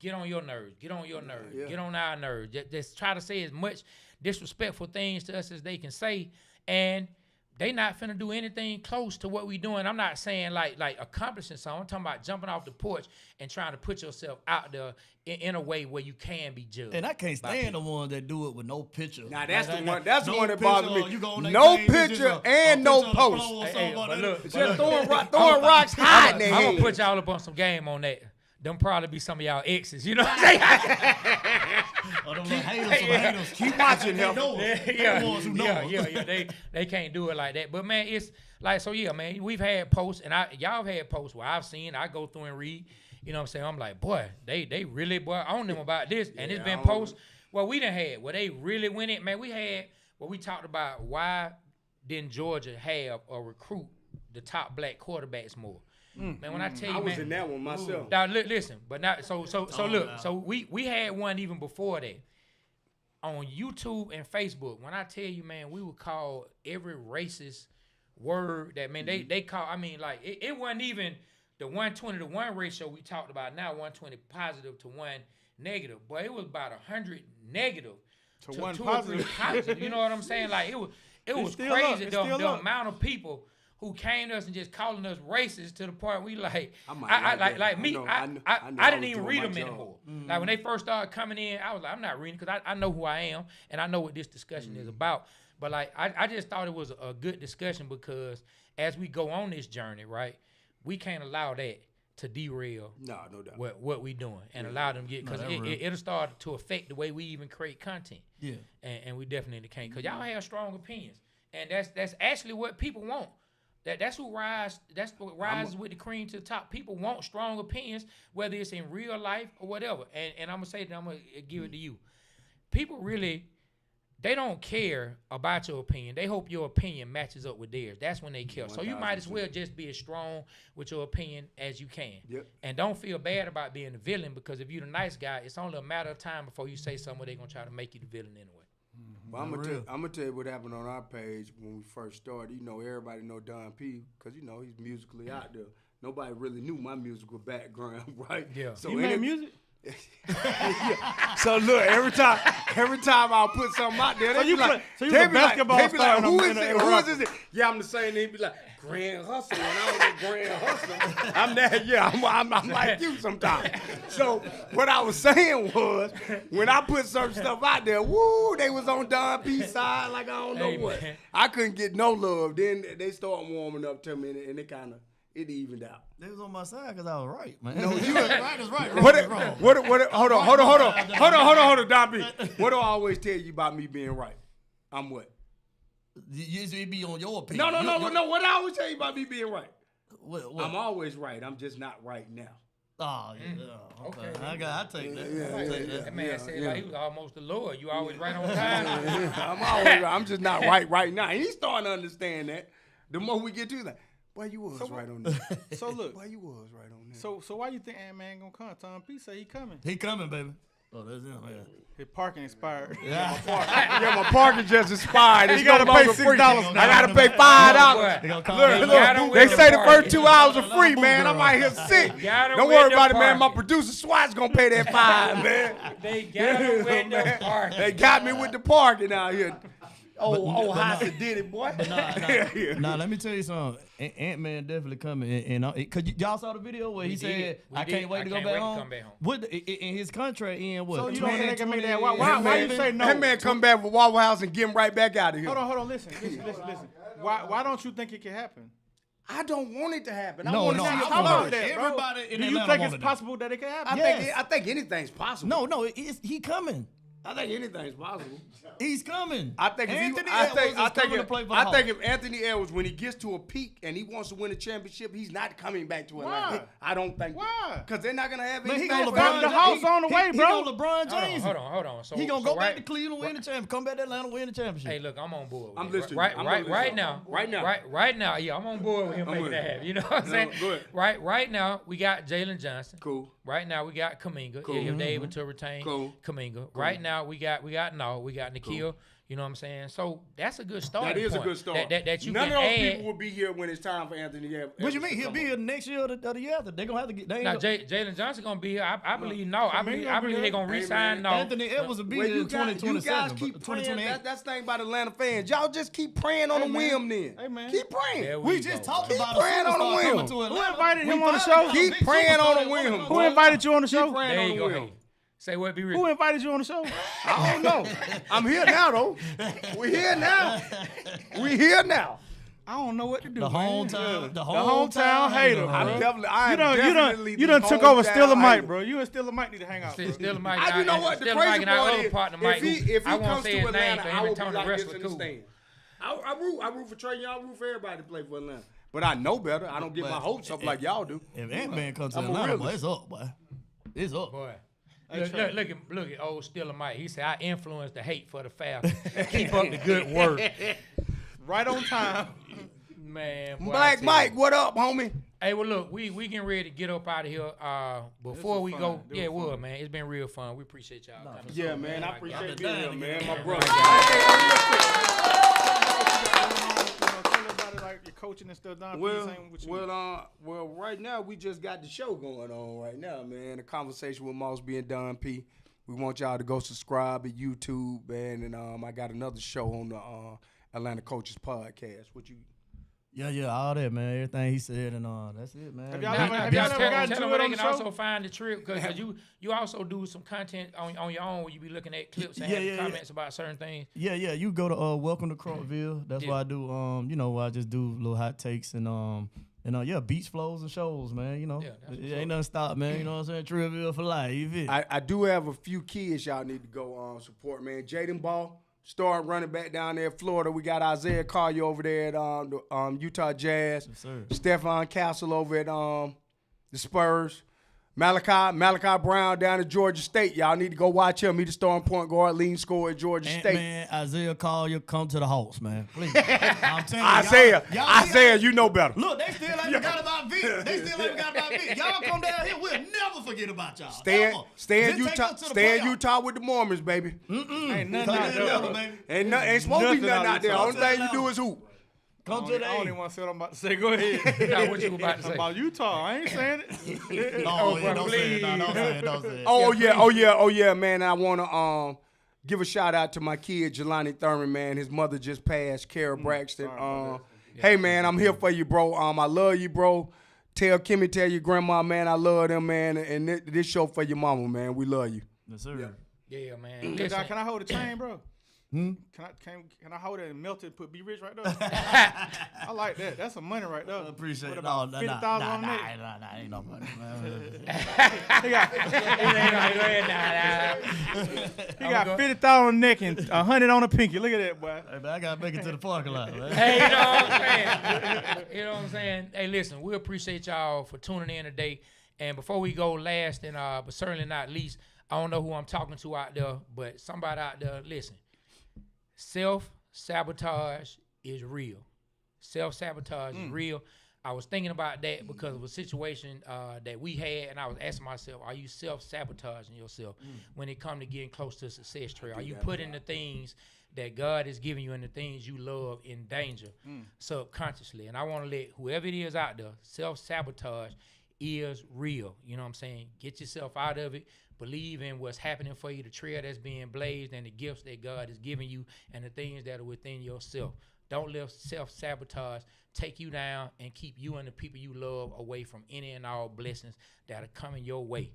get on your nerves, get on your nerves, Yeah. get on our nerves. Just try to say as much disrespectful things to us as they can say, and they not finna do anything close to what we doing. I'm not saying like accomplishing something. I'm talking about jumping off the porch and trying to put yourself out there in a way where you can be judged. And I can't stand the ones that do it with no picture. Now that's Like, the one. That's the no one that picture, bothers or you me. go on their No page, it's just picture and a no picture on the post. floor or Hey, something but like look, that. Just throwing rocks high in their I'm head. gonna put y'all up on some game on that. Them probably be some of y'all exes. You know what I'm saying? Or them little haters. Keep watching They him. know us. They the ones who know us. Yeah. They can't do it like that. But man, it's like, so yeah, man, we've had posts, and y'all have had posts where I've seen, I go through and read. You know what I'm saying? I'm like, boy, they really on them about this. And it's been posts where we done had where they really went in. Man, we had where we talked about why didn't Georgia have or recruit the top black quarterbacks more. Man, when I tell you, I was man, in that one myself. now listen, but not so look. So we had one even before that on YouTube and Facebook. When I tell you, man, we would call every racist word that, man, they call. I mean, like it wasn't even the 120 to 1 ratio we talked about. Now 120 positive to 1 negative, but it was about 100 negative to 1 2 or 3 positive. You know what I'm saying? Like it was still crazy up. It's still the up. amount of people who came to us and just calling us racist to the point we like, I might I like that. like me, I know I I didn't was even doing read my them job. anymore. Like when they first started coming in, I was like, I'm not reading because I know who I am and I know what this discussion is about. But like, I just thought it was a good discussion because as we go on this journey, right, we can't allow that to derail No doubt. what we doing and allow them to get, because it'll start to affect the way we even create content. Yeah. And we definitely can't, because y'all have strong opinions, and that's actually what people want. That's what rises with the cream to the top. People want strong opinions, whether it's in real life or whatever. And I'm gonna say that I'm gonna give it to you. People really, they don't care about your opinion. They hope your opinion matches up with theirs. That's when they care. So you might as well just be as strong with your opinion as you can. Yep. And don't feel bad about being the villain, because if you're the nice guy, it's only a matter of time before you say something where they're gonna try to make you the villain anyway. Well, I'm gonna tell you what happened on our page when we first started. You know, everybody know Don P because, you know, he's musically out there. Nobody really knew my musical background, right? Yeah. So You made music? So look, every time I'll put something out there, they you be like, play- so you was a basketball they be like, star who in is a it? Who rapper. is it? Yeah, I'm the same. They be like, Grand Hustle. When I was a Grand Hustle, I'm that. Yeah, I'm like you sometimes. So what I was saying was, when I put certain stuff out there, woo, they was on Don P's side like I don't know Hey, what. man. I couldn't get no love. Then they start warming up to me, and it kind of. It evened out. They was on my side because I was right, man. No, you right is right, wrong is wrong. Hold on, Don B. What do I always tell you about me being right? I'm what? You be on your opinion. No. What do I always tell you about me being right? What? I'm always right. I'm just not right now. Oh, yeah. Okay. I take that. That man said like he was almost the Lord. You always right on time. I'm always right. I'm just not right now. And he's starting to understand that. The more we get to that, boy, you was right on that. So look, Boy, you was right on that. so why you think Ant-Man gonna come? Tom P say he coming. He coming, baby. Oh, that's him, man. His parking expired. Yeah, my parking just expired. It's You gotta no pay longer $6 free. now. I gotta pay $5. They gonna call Look, they say the first 2 hours are free, man. I'm out here sick. Gotta Don't win worry the about it, man. My parking. producer SWAT's gonna pay that $5, man. They got him with the park. They got me with the parking out here. But Hassa did it, boy. Nah, let me tell you something. Ant-Man definitely coming. And cause y'all saw the video where he said, We "I did. can't wait to go back home." come back home. What in his contract in what? So you don't think they can make that? Why you say no? That man come back with Waffle House and get him right back out of here. Hold on. Listen. Why don't you think it can happen? I don't want it to happen. No, I want no, to see I it want flourish. that, bro. Everybody in Do you Atlanta think wanted it's that. possible that it can happen? Yes. I think anything's possible. No, he coming. I think anything's possible. He's coming. I think Anthony Edwards is coming to play for the I think Hawks. if Anthony Edwards, when he gets to a peak and he wants to win a championship, he's not coming back to Atlanta. Why? I don't think. Why? Because they're not gonna have Man, he anything. gonna for LeBron him. The house on the way, He bro. gonna LeBron James. Hold on. So He gonna so go back right- to Cleveland, win the championship. Come back to Atlanta, win the championship. Hey, look, I'm on board. With I'm it. listening. Right, I'm right, listening. right now. Right now. Right now. Yeah, I'm on board with him making with that it. happen. You know what I'm saying? go ahead. Right now, we got Jalen Johnson. Cool. Right now, we got Kuminga. Cool. If they're able to retain Cool. Kuminga. Right now, we got Nikhil. You know what I'm saying? So that's a good start. That is a good start. That you None can of those add. people will be here when it's time for Anthony Edwards. What you mean? to He'll come be on. here next year or the year after. They gonna have to get. They ain't Now, gonna- Jalen Johnson gonna be here. I believe no. I believe they're gonna Hey, re-sign man. no. Anthony Edwards will be Well, here in 2027. you guys keep praying. 2028. That's the thing about Atlanta fans. Y'all just keep praying on the whim then. Hey, man. Keep praying. There We we just go. talked Keep about a praying on the superstar whim. coming to Who Atlanta. invited him We on the finally show? got a Keep big praying superstar on the that wanna whim. come Who back. invited you on the show? Praying There on you the go. whim. Hey, say what? Be Who real. invited you on the show? I don't know. I'm here now, though. We're here now. We're here now. I don't know what to do. The man. hometown, The hometown hater, I'm bro. definitely. You done took over Still a hometown Mike, hater. bro. You and Still a Mike need to hang out. Bro. Still Mike. I, you know what? The Still crazy Mike and our part other is, partner Mike. if he I won't comes say to his name Atlanta, because I him will and be Tony like this Wrestler in the cool. stand. I root for Trey. I root for everybody to play for Atlanta. But I know better. I don't get my hopes up like y'all do. If Ant-Man comes to I'm a Atlanta, boy, realist. it's up, boy. It's up. Boy. Look at old Still Mike. He said, I influenced the hate for the Falcons. Keep up the good work. Right on time. Man. Boy, I Black tell Mike, you. what up, homie? Hey, well, look, we getting ready to get up out of here. Before we fun. go, This yeah, it was was, man. It's been real fun. We appreciate y'all coming. Yeah, man. I I'm appreciate the being here, dying man. to My get brother. Tell everybody like your coaching and stuff. Don, Well, right now we just got the show going on right now, man. The conversation with Moss being Don P. We want y'all to go subscribe at YouTube, man. And I got another show on the Atlanta Coaches Podcast. What you? Yeah, all that, man. Everything he said, and that's it, man. Have y'all Now, ever- now, have y'all tell ever gotten them to where it they on the can show? also find the trip because you also do some content on your own where you be looking at clips and Yeah, having yeah, comments about certain things. Yeah, you go to Welcome to Cronkville. That's Yeah. why I do. I just do little hot takes and beach flows and shows, man. You know, Yeah, that's it what's ain't up. nothing stop, man. You know what I'm saying? Trivia for life. You feel? I do have a few kids y'all need to go support, man. Jaden Ball, star running back down there in Florida. We got Isaiah Collier over there at the Utah Jazz. Yes, sir. Stephon Castle over at the Spurs. Malachi Brown down at Georgia State. Y'all need to go watch him. He the starting point guard, leading scorer at Georgia State. Man, Isaiah Collier, come to the Hawks, man. Please. I'm telling you, Isaiah, you know better. Look, they still ain't forgot about Vick. Y'all come down here, we'll never forget about y'all. Stay Ever. in Just take Utah. us to the Stay in playoffs. Utah with the Mormons, baby. Ain't nothing Come out to there. Atlanta, baby. Ain't supposed to be Nothing nothing out there. out Only thing you do is hoop. Come to the I don't A. even want to say what I'm about to say. Go ahead. Now, what you about to say? About Utah. I ain't saying it. Oh, yeah, bro, don't say it. No, don't say it. Don't say it. Oh yeah, man. I wanna give a shout out to my kid, Jelani Thurman, man. His mother just passed, Kara Braxton. Hey man, I'm here for you, bro. I love you, bro. Tell Kimmy, tell your grandma, man, I love them, man. And this show for your mama, man. We love you. Yes, sir. Yeah, man. Hey, Listen, Doc, can I hold the chain, bro? Can I hold it and melt it and put Be Rich right there? I like that. That's some money right there. I appreciate What it. about No, 50,000 on that? ain't no money, man. He got 50,000 on the neck and 100 on the pinky. Look at that, boy. Hey, man, I gotta make it to the parking lot, man. Hey, you know what I'm saying? You know what I'm saying? Hey, listen, we appreciate y'all for tuning in today. And before we go last, and but certainly not least, I don't know who I'm talking to out there, but somebody out there, listen. Self-sabotage is real. Self-sabotage is real. I was thinking about that because of a situation that we had, and I was asking myself, are you self-sabotaging yourself when it comes to getting close to success, Trey? Are you putting the things that God is giving you and the things you love in danger subconsciously? And I want to let whoever it is out there, self-sabotage is real. You know what I'm saying? Get yourself out of it. Believe in what's happening for you, the trail that's being blazed, and the gifts that God is giving you, and the things that are within yourself. Don't let self-sabotage take you down and keep you and the people you love away from any and all blessings that are coming your way.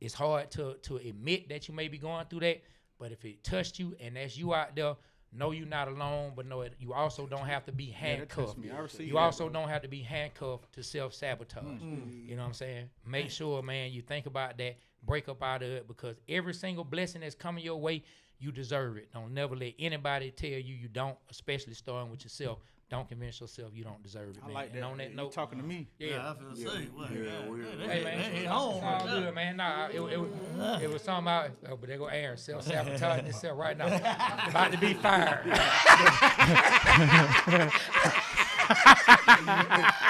It's hard to admit that you may be going through that, but if it touched you and that's you out there, know you're not alone, but know you also don't have to be handcuffed. You also don't have to be handcuffed to self-sabotage. You know what I'm saying? Make sure, man, you think about that. Break up out of it, because every single blessing that's coming your way, you deserve it. Don't never let anybody tell you don't, especially starting with yourself. Don't convince yourself you don't deserve it, man. I like that. And on that You note, talking to me. Yeah, I feel the same. Hey, man, it's all good, man. Nah, it was something out. Oh, but there go Aaron, self-sabotaging himself right now. About to be fired.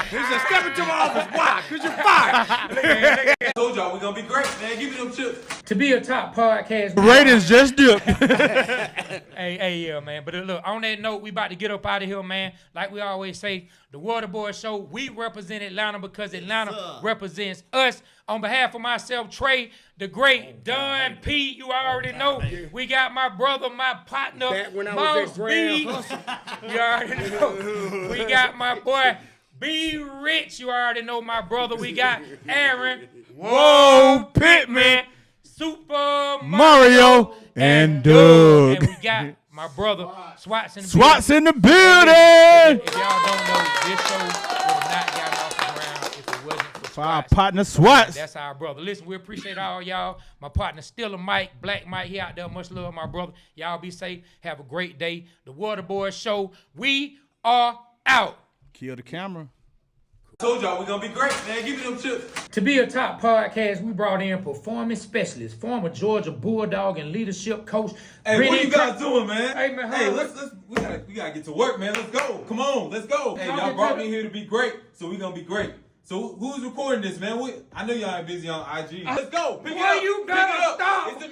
He said, step into my office. Why? Because you're fired. I told y'all we're going to be great, man. Give me them chips. To be a top podcast. Ratings just dipped. Hey, yeah, man. But look, on that note, we about to get up out of here, man. Like we always say, the Water Boy Show, we represent Atlanta because Atlanta represents us. On behalf of myself, Trey, the great Don P, you already know. We got my brother, my partner, Mouse B. You already know. We got my boy, Be Rich. You already know my brother. We got Aaron, Whoa, Pittman, Super Mario, and Doug. And we got my brother, Swats in the building. Swats in the building. If y'all don't know, this show would have not gotten off the ground if it wasn't for Our Swats. partner Swats. That's our brother. Listen, we appreciate all y'all. My partner still a Mike, Black Mike, he out there. Much love, my brother. Y'all be safe. Have a great day. The Water Boy Show. We are out. Kill the camera. Told y'all we're going to be great, man. Give me them chips. To be a top podcast, we brought in performance specialist, former Georgia Bulldog and leadership coach. Hey, what you guys doing, man? Hey, man, Hey, we gotta get to work, man. Let's go. Come on, let's go. Hey, y'all brought me here to be great, so we're gonna be great. So who's recording this, man? I know y'all ain't busy on IG. Let's go. Pick it up. You gotta stop. It's the